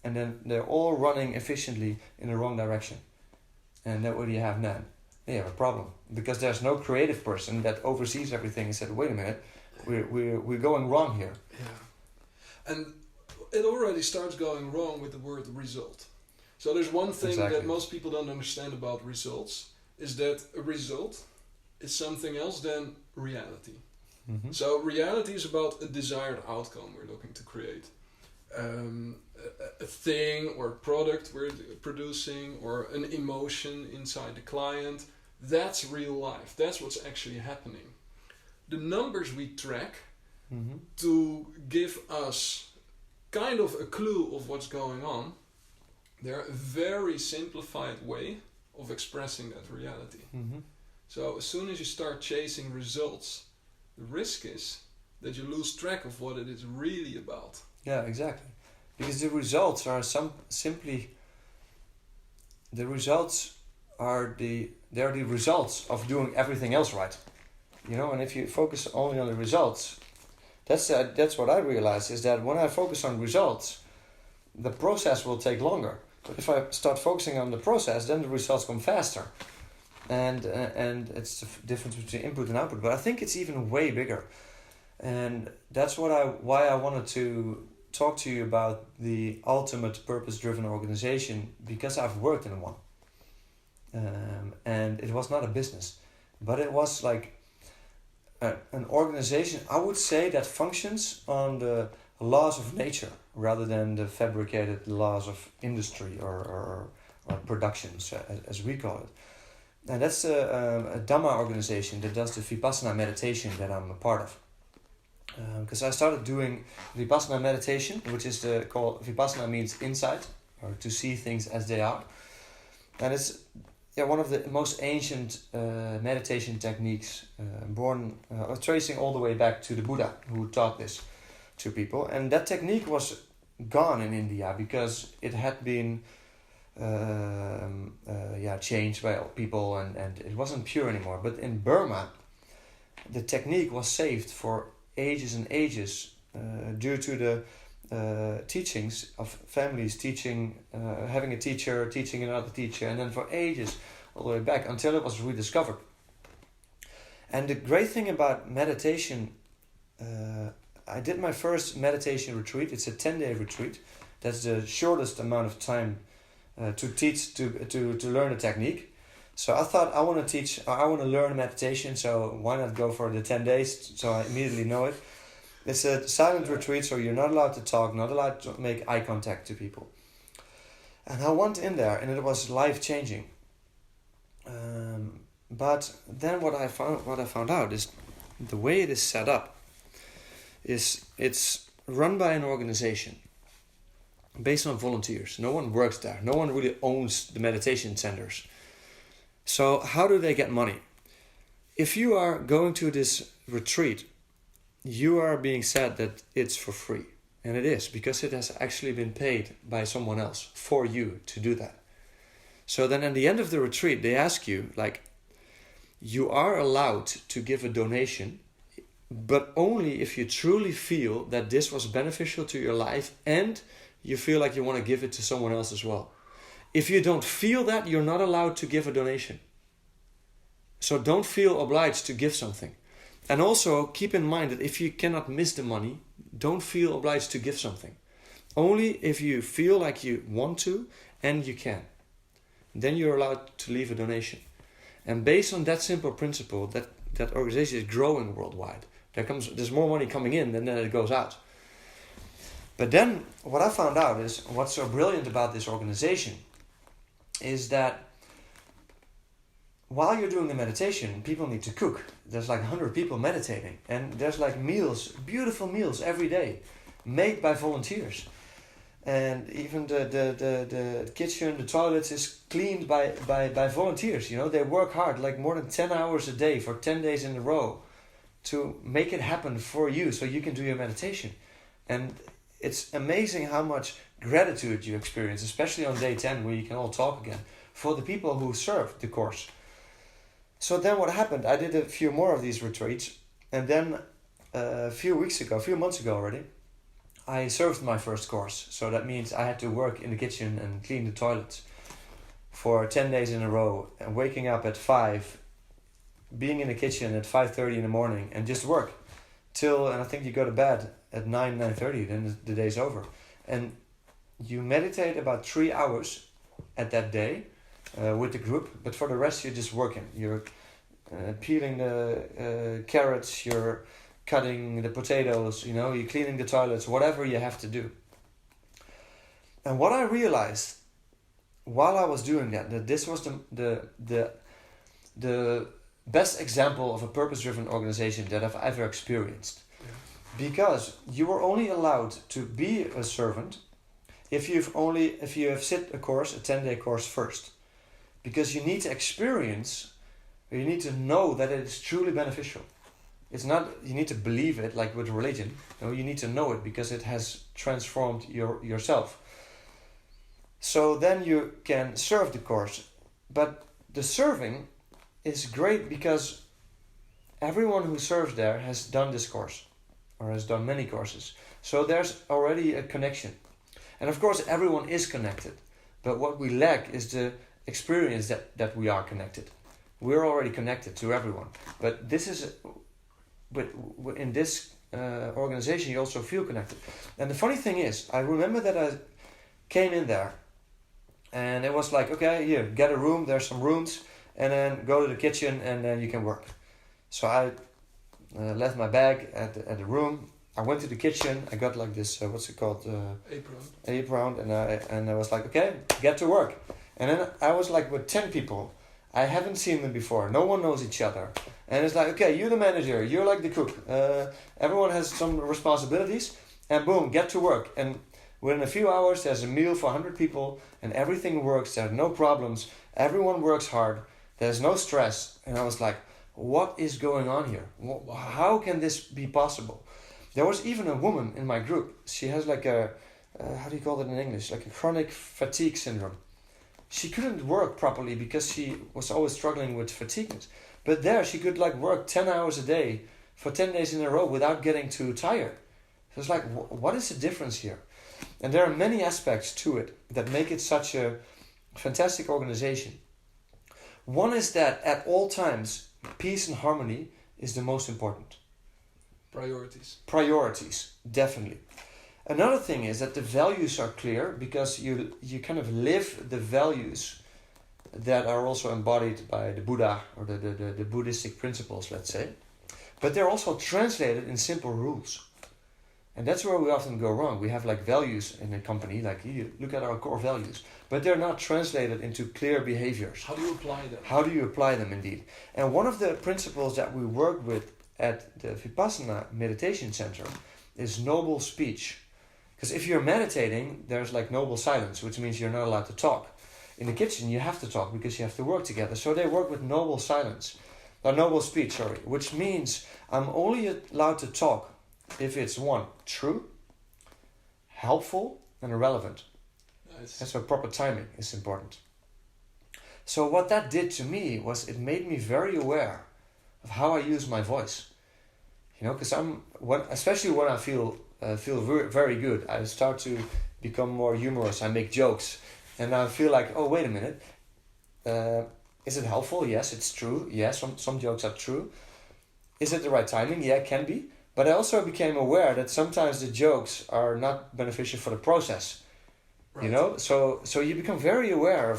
and then they're all running efficiently in the wrong direction. And then what do you have then? You have a problem, because there's no creative person that oversees everything and said, wait a minute, we're going wrong here. Yeah. And it already starts going wrong with the word result. So there's one thing that most people don't understand about results, is that a result is something else than reality. Mm-hmm. So reality is about a desired outcome we're looking to create. A thing or product we're producing, or an emotion inside the client. That's real life. That's what's actually happening. The numbers we track to give us kind of a clue of what's going on, they're a very simplified way of expressing that reality. Mm-hmm. So as soon as you start chasing results, the risk is that you lose track of what it is really about. Yeah, exactly. Because the results are the results of doing everything else right. And if you focus only on the results, that's what I realize, is that when I focus on results, the process will take longer. But if I start focusing on the process, then the results come faster. And it's the difference between input and output. But I think it's even way bigger. And that's why I wanted to talk to you about the ultimate purpose-driven organization, because I've worked in one. and it was not a business, but it was like an organization, I would say, that functions on the laws of nature rather than the fabricated laws of industry or productions, as we call it. And that's a Dhamma organization that does the Vipassana meditation that I'm a part of. Because I started doing Vipassana meditation, which is called Vipassana means insight, or to see things as they are. And it's one of the most ancient meditation techniques, tracing all the way back to the Buddha, who taught this to people. And that technique was gone in India because it had been changed by people, and it wasn't pure anymore. But in Burma, the technique was saved for ages and ages due to the teachings of families teaching, having a teacher, teaching another teacher, and then for ages, all the way back, until it was rediscovered. And the great thing about meditation, I did my first meditation retreat. It's a 10-day retreat. That's the shortest amount of time to teach, to learn a technique. So I thought, I want to learn meditation, so why not go for the 10 days, so I immediately know it. It's a silent retreat, so you're not allowed to talk, not allowed to make eye contact to people. And I went in there, and it was life-changing. But then what I found out is the way it is set up is it's run by an organization based on volunteers. No one works there. No one really owns the meditation centers. So how do they get money? If you are going to this retreat, you are being said that it's for free. And it is, because it has actually been paid by someone else for you to do that. So then at the end of the retreat, they ask you, like, you are allowed to give a donation, but only if you truly feel that this was beneficial to your life and you feel like you want to give it to someone else as well. If you don't feel that, you're not allowed to give a donation. So don't feel obliged to give something. And also keep in mind that if you cannot miss the money, don't feel obliged to give something. Only if you feel like you want to and you can. Then you're allowed to leave a donation. And based on that simple principle, that organization is growing worldwide. There's more money coming in than it goes out. But then what I found out is what's so brilliant about this organization is that while you're doing the meditation, people need to cook. There's like 100 people meditating, and there's like meals, beautiful meals every day, made by volunteers. And even the kitchen, the toilets is cleaned by volunteers. You know, they work hard, like more than 10 hours a day for 10 days in a row to make it happen for you so you can do your meditation. And it's amazing how much gratitude you experience, especially on day 10 where you can all talk again, for the people who served the course. So then what happened, I did a few more of these retreats, and then a few months ago already, I served my first course. So that means I had to work in the kitchen and clean the toilets for 10 days in a row, and waking up at 5, being in the kitchen at 5:30 in the morning, and just work and I think you go to bed at 9:30, then the day's over. And you meditate about 3 hours at that day with the group, but for the rest you're just working. You're peeling the carrots, you're cutting the potatoes, you're cleaning the toilets, whatever you have to do. And what I realized while I was doing that this was the best example of a purpose-driven organization that I've ever experienced. Yeah. Because you are only allowed to be a servant if you have sit a course, a 10-day course first. Because you need to experience, or you need to know that it is truly beneficial. It's not, you need to believe it like with religion. No, you need to know it because it has transformed yourself. So then you can serve the course. But the serving is great because everyone who serves there has done this course or has done many courses. So there's already a connection. And of course everyone is connected. But what we lack is the experience that we are connected. We're already connected to everyone. But in this organization you also feel connected. And the funny thing is, I remember that I came in there And it was like, okay, here, get a room, there's some rooms, and then go to the kitchen and then you can work. So I left my bag at the room. I went to the kitchen. I got like this, what's it called? Apron. And I was like, okay, get to work. And then I was like with 10 people. I haven't seen them before. No one knows each other. And it's like, okay, you're the manager. You're like the cook. Everyone has some responsibilities. And boom, get to work. And within a few hours, there's a meal for 100 people. And everything works. There are no problems. Everyone works hard. There's no stress. And I was like, what is going on here? How can this be possible? There was even a woman in my group. She has like a, how do you call it in English? Like a chronic fatigue syndrome. She couldn't work properly because she was always struggling with fatigueness. But there she could like work 10 hours a day for 10 days in a row without getting too tired. So it's like, what is the difference here? And there are many aspects to it that make it such a fantastic organization. One is that at all times, peace and harmony is the most important. Priorities, definitely. Another thing is that the values are clear because you kind of live the values that are also embodied by the Buddha or the Buddhistic principles, let's say. But they're also translated in simple rules. And that's where we often go wrong. We have like values in a company, like look at our core values. But they're not translated into clear behaviors. How do you apply them? How do you apply them indeed? And one of the principles that we work with at the Vipassana Meditation Center is noble speech. Because if you're meditating, there's like noble silence, which means you're not allowed to talk. In the kitchen, you have to talk because you have to work together. So they work with noble speech, which means I'm only allowed to talk if it's one, true, helpful, and relevant. Nice. And so proper timing is important. So what that did to me was it made me very aware of how I use my voice. Because especially when I feel very good, I start to become more humorous. I make jokes, and I feel like, oh, wait a minute, is it helpful? Yes, it's true. Yes, some jokes are true. Is it the right timing? Yeah, it can be. But I also became aware that sometimes the jokes are not beneficial for the process. Right. So you become very aware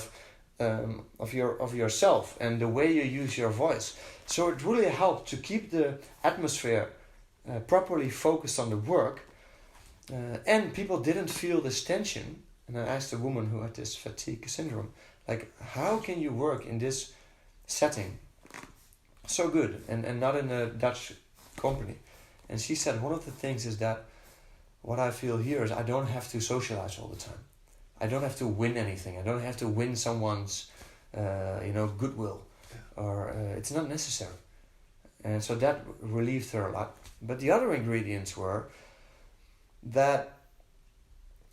of yourself and the way you use your voice. So it really helped to keep the atmosphere properly focused on the work, and people didn't feel this tension. And I asked a woman who had this fatigue syndrome, like, how can you work in this setting so good and not in a Dutch company? And she said one of the things is that what I feel here is I don't have to socialize all the time. I don't have to win anything. I don't have to win someone's goodwill, or it's not necessary. And so that relieved her a lot. But the other ingredients were that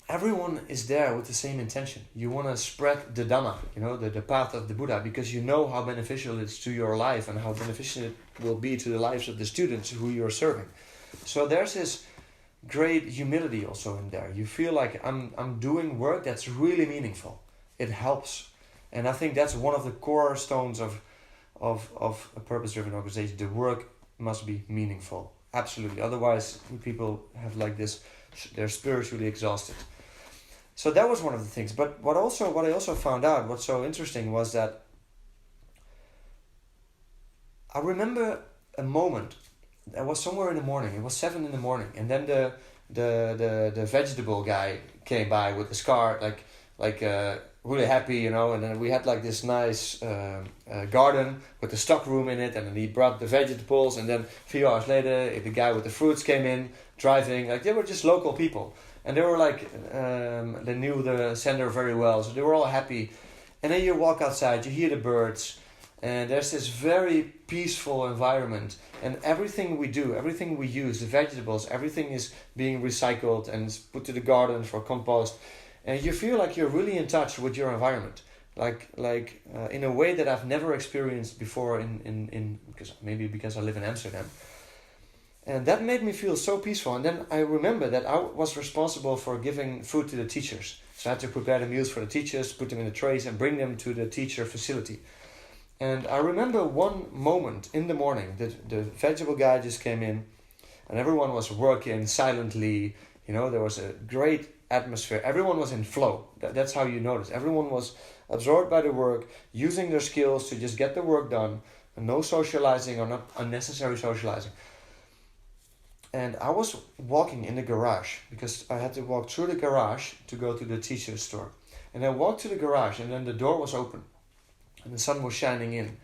everyone is there with the same intention. You want to spread the Dhamma, the path of the Buddha, because you know how beneficial it is to your life and how beneficial it will be to the lives of the students who you're serving. So there's this great humility also in there. You feel like I'm doing work that's really meaningful. It helps. And I think that's one of the cornerstones of a purpose-driven organization. The work must be meaningful. Absolutely. Otherwise, people have like this, they're spiritually exhausted. So that was one of the things. But what I also found out, what's so interesting was that I remember a moment. It was somewhere in the morning. It was 7 a.m, and then the vegetable guy came by with his car, like really happy, and then we had like this nice garden with the stock room in it, and then he brought the vegetables, and then a few hours later the guy with the fruits came in driving. Like, they were just local people, and they were like they knew the center very well, so they were all happy. And then you walk outside, you hear the birds, and there's this very peaceful environment, and everything we do, everything we use, the vegetables, everything is being recycled and put to the garden for compost. And you feel like you're really in touch with your environment, like in a way that I've never experienced before because I live in Amsterdam. And that made me feel so peaceful. And then I remember that I was responsible for giving food to the teachers. So I had to prepare the meals for the teachers, put them in the trays, and bring them to the teacher facility. And I remember one moment in the morning that the vegetable guy just came in, and everyone was working silently. There was a great atmosphere. Everyone was in flow. That's how you notice. Everyone was absorbed by the work, using their skills to just get the work done, and no socializing or not unnecessary socializing. And I was walking in the garage because I had to walk through the garage to go to the t-shirt store. And I walked to the garage, and then the door was open and the sun was shining in.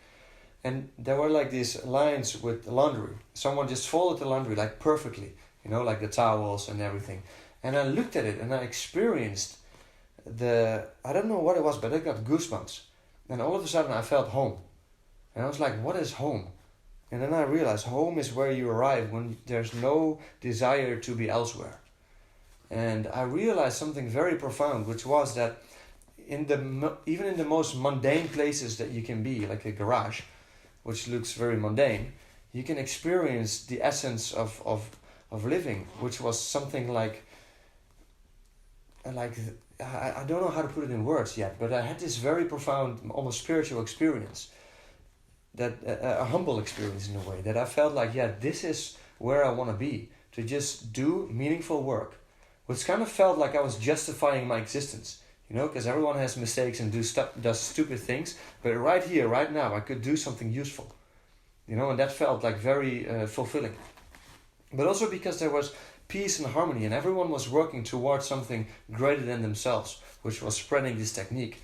And there were like these lines with laundry. Someone just folded the laundry like perfectly, like the towels and everything. And I looked at it and I experienced I don't know what it was, but I got goosebumps. And all of a sudden I felt home. And I was like, what is home? And then I realized home is where you arrive when there's no desire to be elsewhere. And I realized something very profound, which was that even in the most mundane places that you can be, like a garage, which looks very mundane, you can experience the essence of living, which was something like I don't know how to put it in words yet, but I had this very profound, almost spiritual experience, that a humble experience in a way, that I felt like, this is where I want to be, to just do meaningful work, which kind of felt like I was justifying my existence, because everyone has mistakes and does stupid things, but right here, right now, I could do something useful, and that felt like very fulfilling. But also because there was peace and harmony, and everyone was working towards something greater than themselves, which was spreading this technique.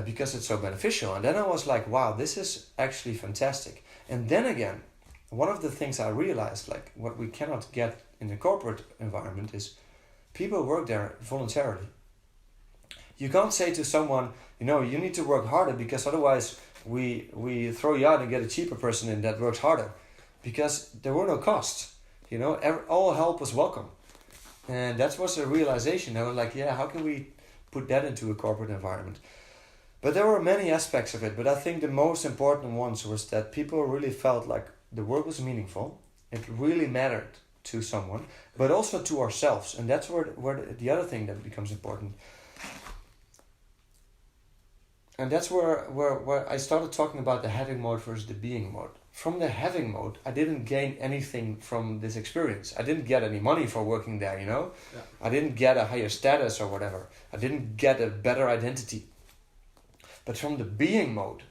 Because it's so beneficial. And then I was like, wow, this is actually fantastic. And then again, one of the things I realized, like what we cannot get in the corporate environment, is people work there voluntarily. You can't say to someone, you need to work harder because otherwise we throw you out and get a cheaper person in that works harder. Because there were no costs, all help was welcome. And that was a realization. I was like, how can we put that into a corporate environment? But there were many aspects of it, but I think the most important ones was that people really felt like the work was meaningful, it really mattered to someone, but also to ourselves. And that's where the other thing that becomes important. And that's where I started talking about the having mode versus the being mode. From the having mode, I didn't gain anything from this experience. I didn't get any money for working there, I didn't get a higher status or whatever. I didn't get a better identity. But from the being mode,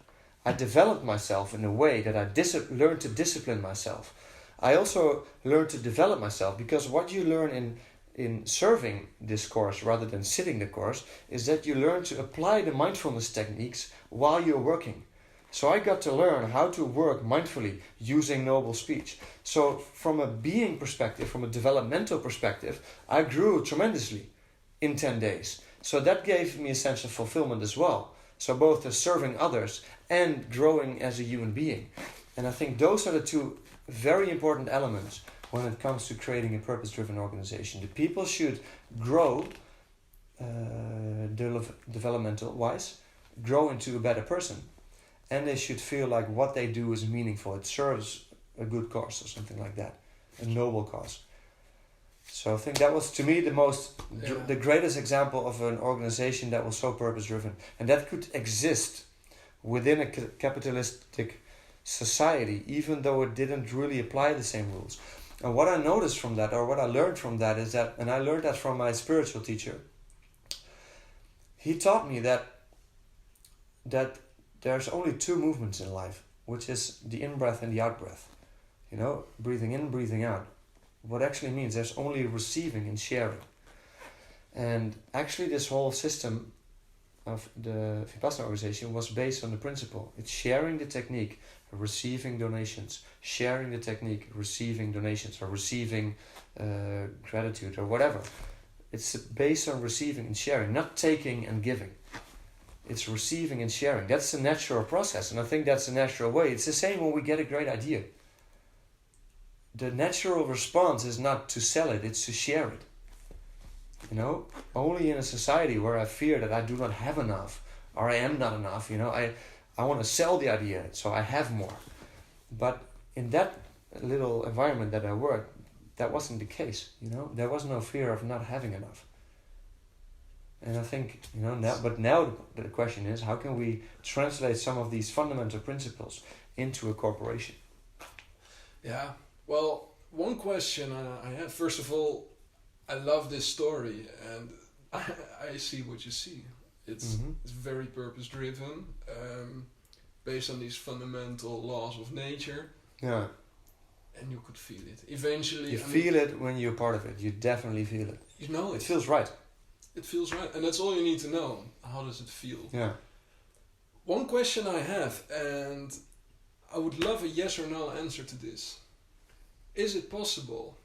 I developed myself in a way that I learned to discipline myself. I also learned to develop myself, because what you learn in serving this course rather than sitting the course is that you learn to apply the mindfulness techniques while you're working. So I got to learn how to work mindfully using noble speech. So from a being perspective, from a developmental perspective, I grew tremendously in 10 days. So that gave me a sense of fulfillment as well. So both as serving others and growing as a human being. And I think those are the two very important elements when it comes to creating a purpose-driven organization. The people should grow developmental-wise, grow into a better person. And they should feel like what they do is meaningful. It serves a good cause or something like that. A noble cause. So I think that was, to me, the greatest example of an organization that was so purpose-driven. And that could exist within a capitalistic society, even though it didn't really apply the same rules. And what I noticed from that, or what I learned from that, is that, and I learned that from my spiritual teacher, he taught me that there's only two movements in life, which is the in-breath and the out-breath. Breathing in, breathing out. What actually means there's only receiving and sharing. And actually this whole system of the Vipassana organization was based on the principle. It's sharing the technique, receiving donations. Sharing the technique, receiving donations, or receiving gratitude, or whatever. It's based on receiving and sharing, not taking and giving. It's receiving and sharing. That's a natural process, and I think that's a natural way. It's the same when we get a great idea. The natural response is not to sell it, it's to share it. Only in a society where I fear that I do not have enough, or I am not enough, I want to sell the idea so I have more. But in that little environment that I worked, that wasn't the case, There was no fear of not having enough. And I think, now the question is, how can we translate some of these fundamental principles into a corporation? Yeah. Well, one question I had, first of all, I love this story, and I see what you see. It's very purpose driven, based on these fundamental laws of nature. Yeah. And you could feel it. Eventually, You feel it when you're part of it. You definitely feel it. You know it feels right. It feels right, and that's all you need to know. How does it feel? Yeah. One question I have, and I would love a yes or no answer to this. Is it possible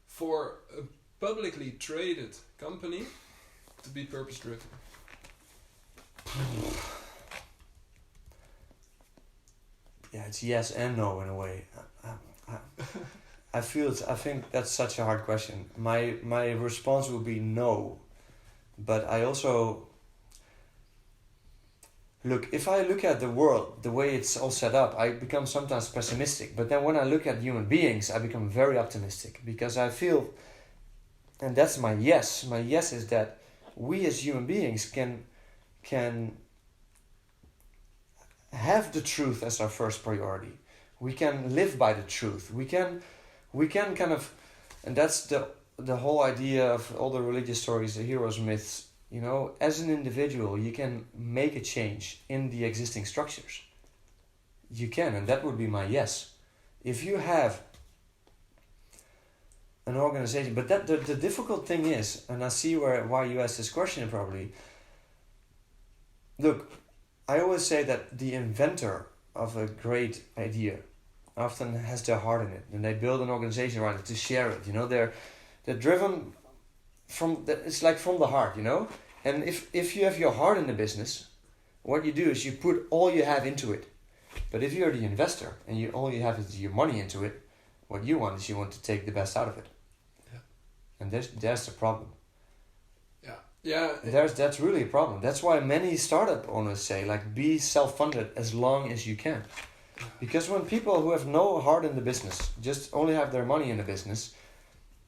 for a publicly traded company to be purpose driven? Yeah, it's yes and no in a way. I think that's such a hard question. My response will be no, but I also look. If I look at the world the way it's all set up, I become sometimes pessimistic. But then when I look at human beings, I become very optimistic because I feel, and that's my yes. My yes is that we as human beings can have the truth as our first priority. We can live by the truth. We can kind of, and that's the whole idea of all the religious stories, the heroes myths. You know, as an individual, you can make a change in the existing structures. You can, and that would be my yes. If you have an organization, but that the difficult thing is, and I see why you asked this question probably. Look, I always say that the inventor of a great idea often has their heart in it, and they build an organization around it to share it. You know, they're driven it's like from the heart, you know. And if you have your heart in the business, what you do is you put all you have into it. But if you're the investor and all you have is your money into it, what you want is you want to take the best out of it. Yeah. And there's the problem. Yeah. That's really a problem. That's why many startup owners say, like, be self-funded as long as you can. Because when people who have no heart in the business just only have their money in the business,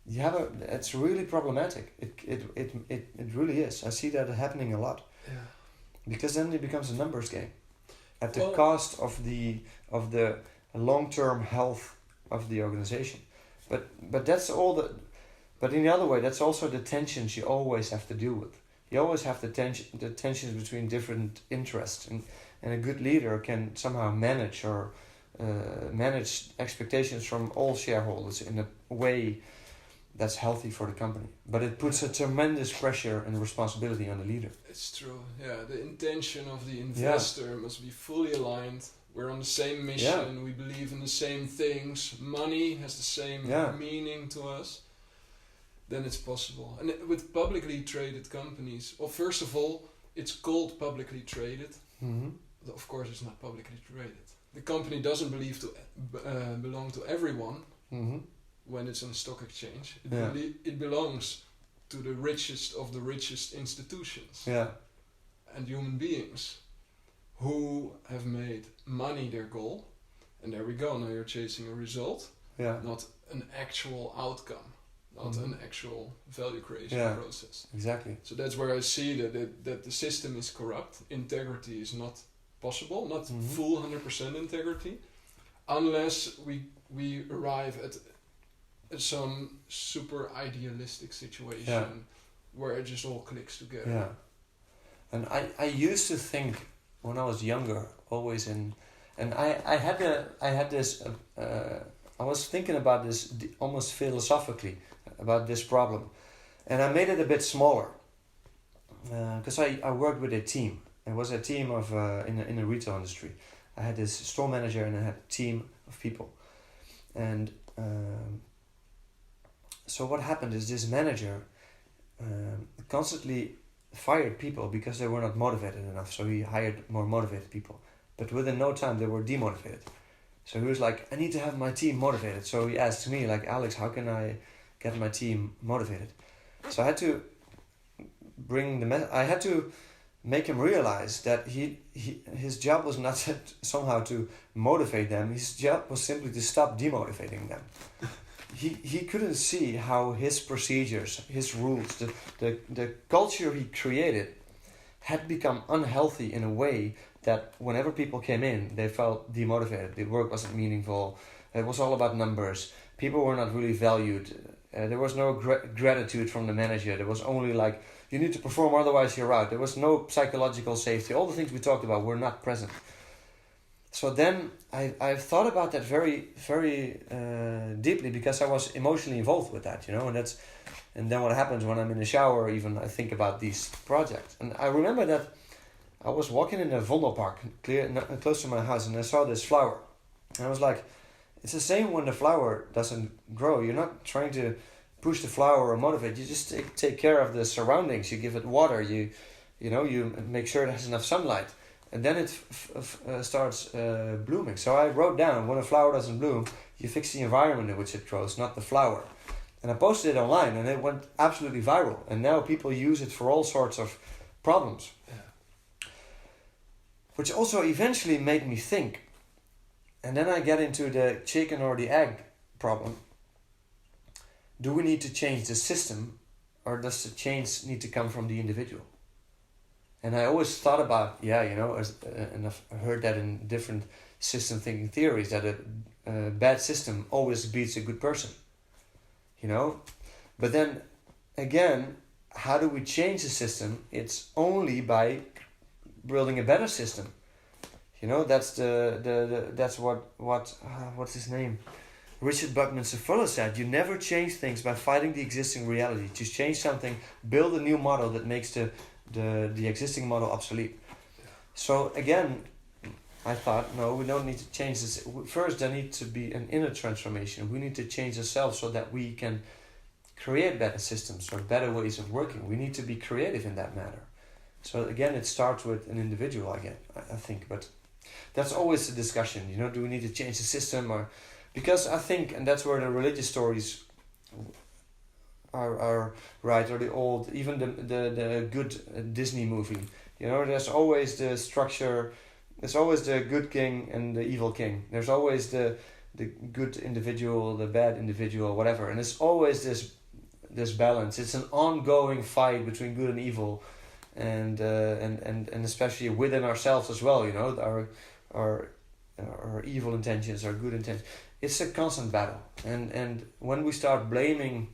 it's really problematic. It really is. I see that happening a lot. Yeah. Because then it becomes a numbers game, at the cost of the long-term health of the organization. But that's all the. But in the other way, that's also the tensions you always have to deal with. You always have the tensions between different interests, and a good leader can somehow manage expectations from all shareholders in a way that's healthy for the company. But it puts a tremendous pressure and responsibility on the leader. It's true. Yeah, the intention of the investor must be fully aligned. We're on the same mission. Yeah. We believe in the same things. Money has the same meaning to us. Then it's possible. And with publicly traded companies, well, first of all, it's called publicly traded. Mm-hmm. Of course, it's not publicly traded. The company doesn't belong to everyone. Mm-hmm. When it's on a stock exchange. It belongs to the richest of the richest institutions. Yeah. And human beings who have made money their goal. And there we go, now you're chasing a result. Yeah. Not an actual outcome. Not an actual value creation process. Exactly. So that's where I see that the system is corrupt. Integrity is not possible, not full 100% integrity, unless we arrive at some super idealistic situation where it just all clicks together. Yeah. And I used to think when I was younger, always I was thinking about this almost philosophically, about this problem. And I made it a bit smaller. Because I worked with a team. It was a team of in the retail industry. I had this store manager and I had a team of people. And so what happened is this manager constantly fired people because they were not motivated enough. So he hired more motivated people. But within no time, they were demotivated. So he was like, I need to have my team motivated. So he asked me, like, Alex, how can I get my team motivated? So I had to I had to make him realize that his job was not somehow to motivate them. His job was simply to stop demotivating them. He couldn't see how his procedures, his rules, the culture he created had become unhealthy in a way that whenever people came in, they felt demotivated. The work wasn't meaningful. It was all about numbers. People were not really valued. There was no gratitude from the manager. There was only like, you need to perform, otherwise you're out. There was no psychological safety. All the things we talked about were not present. So then I've thought about that very, very deeply, because I was emotionally involved with that, and then what happens when I'm in the shower, even I think about these projects. And I remember that I was walking in the Vondelpark, close to my house, and I saw this flower. And I was like, it's the same when the flower doesn't grow. You're not trying to push the flower or motivate. You just take care of the surroundings. You give it water. You make sure it has enough sunlight. And then it starts blooming. So I wrote down, when a flower doesn't bloom, you fix the environment in which it grows, not the flower. And I posted it online, and it went absolutely viral. And now people use it for all sorts of problems. Yeah. Which also eventually made me think. And then I get into the chicken or the egg problem. Do we need to change the system, or does the change need to come from the individual? And I always thought about, and I've heard that in different system thinking theories, that a bad system always beats a good person. But then again, how do we change the system? It's only by building a better system. That's that's what's his name? Richard Buckminster-Fuller said, you never change things by fighting the existing reality. Just change something, build a new model that makes the existing model obsolete. So again, I thought, no, we don't need to change this. First, there needs to be an inner transformation. We need to change ourselves so that we can create better systems or better ways of working. We need to be creative in that matter. So again, it starts with an individual, I think. But that's always a discussion, do we need to change the system? Because I think, and that's where the religious stories are right, or the old, even the good Disney movie. There's always the structure. There's always the good king and the evil king. There's always the good individual, the bad individual, whatever. And it's always this balance. It's an ongoing fight between good and evil, and especially within ourselves as well. Our evil intentions, our good intentions. It's a constant battle. And when we start blaming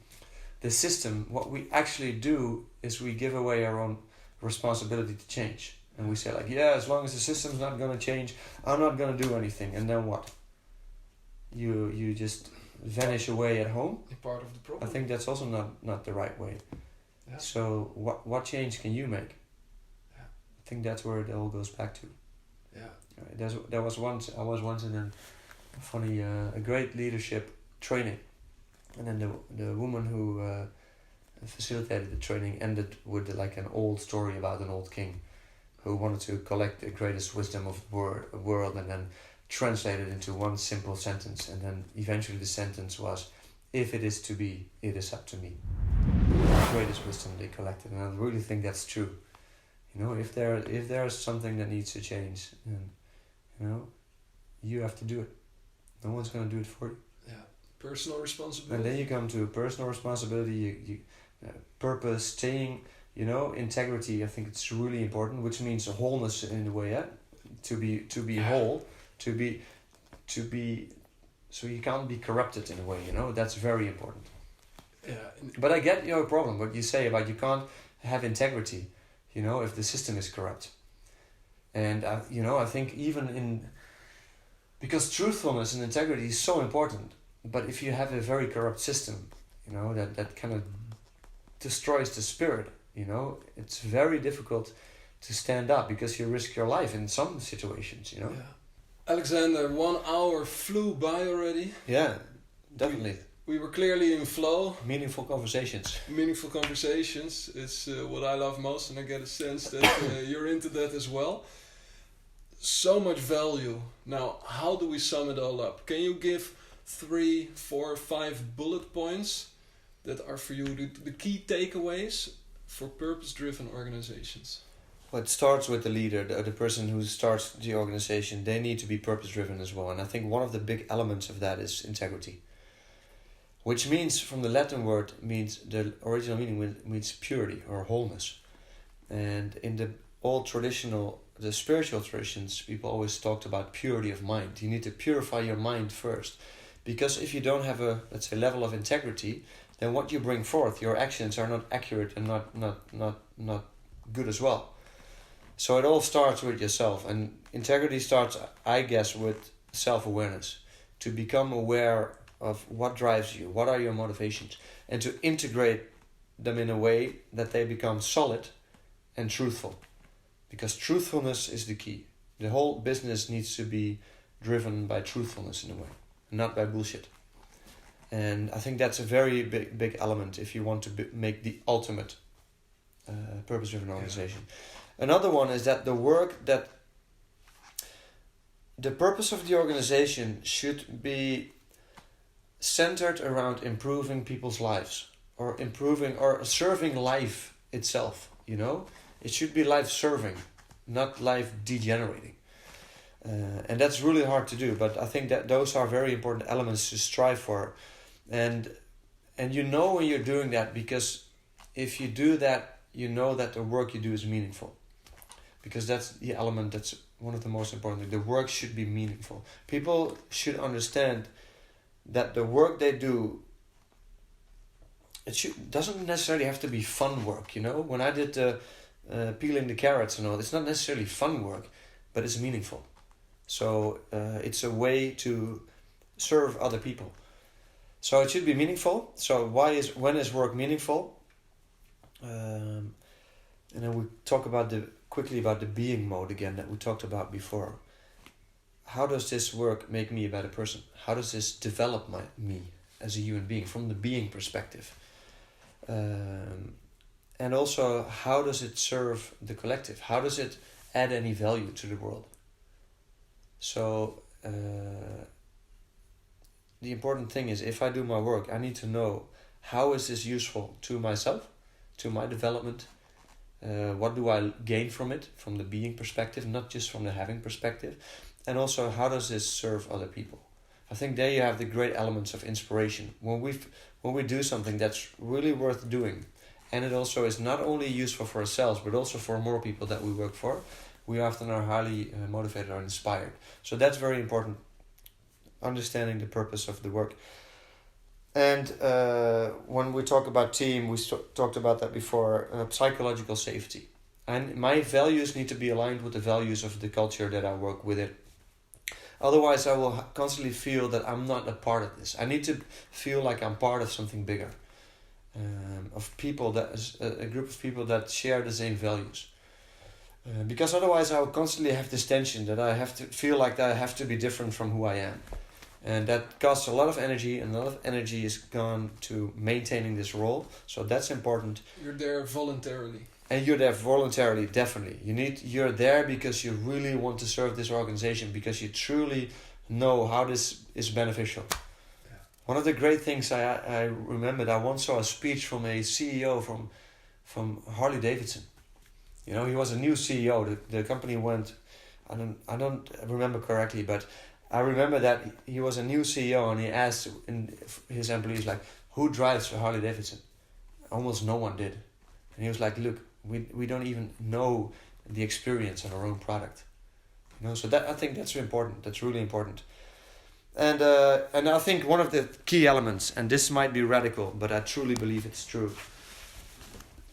the system, what we actually do is we give away our own responsibility to change. And we say as long as the system's not going to change, I'm not going to do anything. And then what? You just vanish away at home? You're part of the problem. I think that's also not the right way. Yeah. So what change can you make? Yeah. I think that's where it all goes back to. Yeah. I was once in a great leadership training. And then the woman who facilitated the training ended with an old story about an old king who wanted to collect the greatest wisdom of the world and then translate it into one simple sentence. And then eventually the sentence was, if it is to be, it is up to me. The greatest wisdom they collected. And I really think that's true. If there's something that needs to change, then, you have to do it. No one's going to do it for you. Yeah, personal responsibility. And then you come to personal responsibility, you purpose, staying, integrity. I think it's really important, which means wholeness in a way. Yeah? To be whole, to be, so you can't be corrupted in a way. That's very important. Yeah. But I get your problem. What you say about you can't have integrity, if the system is corrupt. And I think even because truthfulness and integrity is so important. But if you have a very corrupt system, that kind of destroys the spirit, it's very difficult to stand up because you risk your life in some situations, Yeah. Alexander, 1 hour flew by already. Yeah, definitely. We were clearly in flow. Meaningful conversations. It's what I love most, and I get a sense that you're into that as well. So much value. Now, how do we sum it all up? Can you give 3, 4, 5 bullet points that are for you the key takeaways for purpose-driven organizations? Well, it starts with the leader, the person who starts the organization. They need to be purpose-driven as well. And I think one of the big elements of that is integrity. Which means, from the Latin word, the original meaning means purity or wholeness. And in the spiritual traditions, people always talked about purity of mind. You need to purify your mind first. Because if you don't have a, let's say, level of integrity, then what you bring forth, your actions are not accurate and not good as well. So it all starts with yourself, and integrity starts, I guess, with self-awareness. To become aware of what drives you, what are your motivations, and to integrate them in a way that they become solid and truthful. Because truthfulness is the key. The whole business needs to be driven by truthfulness in a way, not by bullshit. And I think that's a very big element if you want to make the ultimate purpose-driven organization. Yeah. Another one is that the purpose of the organization should be centered around improving people's lives, or improving or serving life itself, you know? It should be life-serving, not life-degenerating. And that's really hard to do, but I think that those are very important elements to strive for. And you know when you're doing that, because if you do that, you know that the work you do is meaningful. Because that's the element that's one of the most important things. The work should be meaningful. People should understand that the work they do, doesn't necessarily have to be fun work, you know? When I did peeling the carrots and all, it's not necessarily fun work, but it's meaningful. So it's a way to serve other people. So it should be meaningful. So when is work meaningful? And then we talk quickly about the being mode again that we talked about before. How does this work make me a better person? How does this develop me as a human being from the being perspective? And also, how does it serve the collective? How does it add any value to the world? So the important thing is, if I do my work, I need to know, how is this useful to myself, to my development? What do I gain from it, from the being perspective, not just from the having perspective? And also, how does this serve other people? I think there you have the great elements of inspiration. When we do something that's really worth doing, and it also is not only useful for ourselves, but also for more people that we work for, we often are highly motivated or inspired. So that's very important, understanding the purpose of the work. And when we talk about team, we talked about that before, psychological safety. And my values need to be aligned with the values of the culture that I work with it. Otherwise, I will constantly feel that I'm not a part of this. I need to feel like I'm part of something bigger, of people that is a group of people that share the same values. Because otherwise, I will constantly have this tension that I have to feel like that I have to be different from who I am, and that costs a lot of energy, and a lot of energy is gone to maintaining this role. So that's important. You're there voluntarily. And you're there voluntarily, definitely. You're there because you really want to serve this organization, because you truly know how this is beneficial. Yeah. One of the great things I remembered, I once saw a speech from a CEO from Harley Davidson. You know, he was a new CEO. The company went, I don't remember correctly, but I remember that he was a new CEO, and he asked his employees, like, who drives for Harley Davidson? Almost no one did. And he was like, look, we don't even know the experience of our own product. You know, so that, I think that's important. That's really important. And I think one of the key elements, and this might be radical, but I truly believe it's true.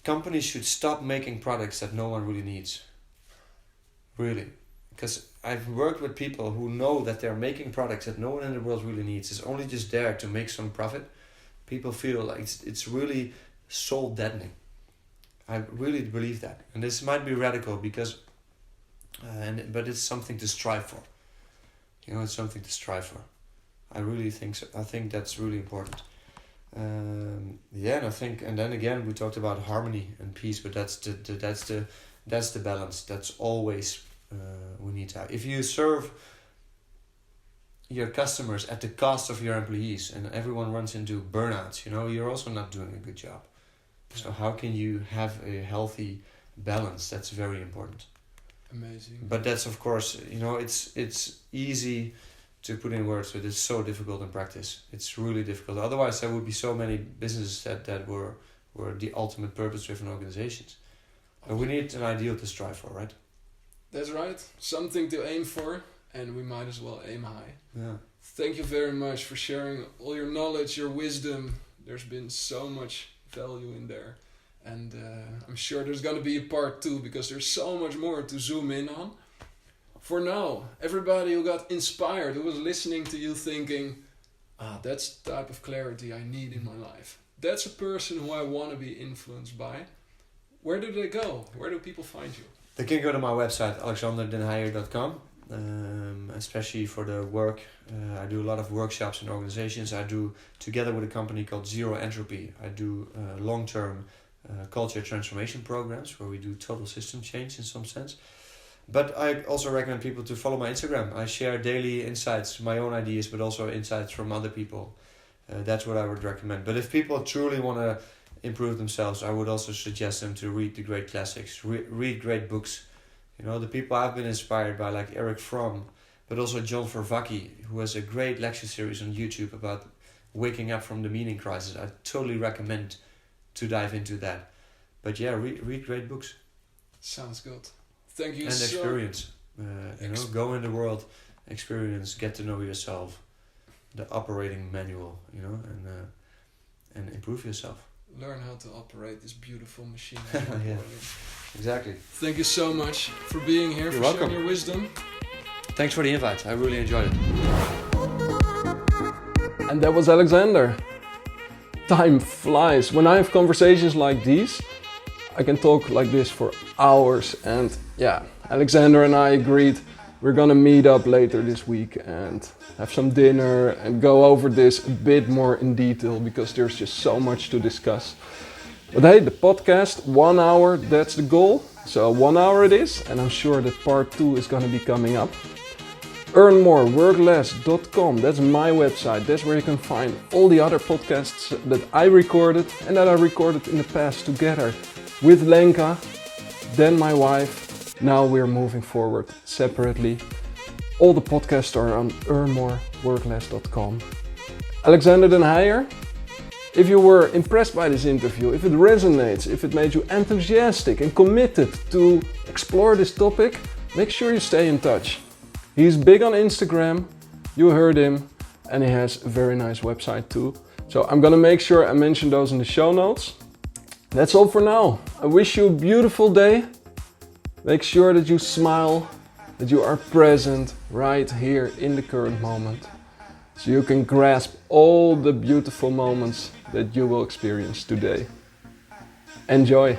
Companies should stop making products that no one really needs. Really. Because I've worked with people who know that they're making products that no one in the world really needs. It's only just there to make some profit. People feel like it's really soul deadening. I really believe that. And this might be radical because, but it's something to strive for. You know, it's something to strive for. I really think so. I think that's really important. And I think, and then again, we talked about harmony and peace, but that's the balance. That's always we need to have. If you serve your customers at the cost of your employees, and everyone runs into burnouts, you know, you're also not doing a good job. So how can you have a healthy balance? That's very important. Amazing. But that's, of course, you know, it's easy to put in words, but it's so difficult in practice. It's really difficult. Otherwise, there would be so many businesses that were the ultimate purpose-driven organizations. But we need an ideal to strive for, right? That's right. Something to aim for, and we might as well aim high. Yeah. Thank you very much for sharing all your knowledge, your wisdom, There's been so much value in there. And I'm sure there's going to be a part 2 because there's so much more to zoom in on. For now, everybody who got inspired, who was listening to you thinking, that's the type of clarity I need in my life. That's a person who I want to be influenced by. Where do they go? Where do people find you? They can go to my website, alexanderdenheijer.com, especially for the work. I do a lot of workshops in organizations. I do, together with a company called Zero Entropy, I do long-term culture transformation programs where we do total system change in some sense. But I also recommend people to follow my Instagram. I share daily insights, my own ideas, but also insights from other people. That's what I would recommend. But if people truly want to improve themselves, I would also suggest them to read the great classics, read great books. You know, the people I've been inspired by, like Eric Fromm, but also John Vervaeke, who has a great lecture series on YouTube about waking up from the meaning crisis. I totally recommend to dive into that. But yeah, read great books. Sounds good. Thank you. And experience. Go in the world, experience, get to know yourself, the operating manual, and improve yourself. Learn how to operate this beautiful machine. Yeah, exactly. Thank you so much for being here, You're for welcome. sharing your wisdom. Thanks for the invite. I really enjoyed it. And that was Alexander. Time flies. When I have conversations like these, I can talk like this for hours. And yeah, Alexander and I agreed we're gonna meet up later this week and have some dinner and go over this a bit more in detail because there's just so much to discuss. But hey, the podcast, 1 hour, that's the goal. So 1 hour it is, and I'm sure that part 2 is gonna be coming up. earnmoreworkless.com, that's my website. That's where you can find all the other podcasts that I recorded and that I recorded in the past together with Lenka, then my wife. Now we're moving forward separately. All the podcasts are on earnmoreworkless.com. Alexander Den Heijer, if you were impressed by this interview, if it resonates, if it made you enthusiastic and committed to explore this topic, make sure you stay in touch. He's big on Instagram, you heard him, and he has a very nice website too. So I'm gonna make sure I mention those in the show notes. That's all for now. I wish you a beautiful day. Make sure that you smile, that you are present right here in the current moment, so you can grasp all the beautiful moments that you will experience today. Enjoy!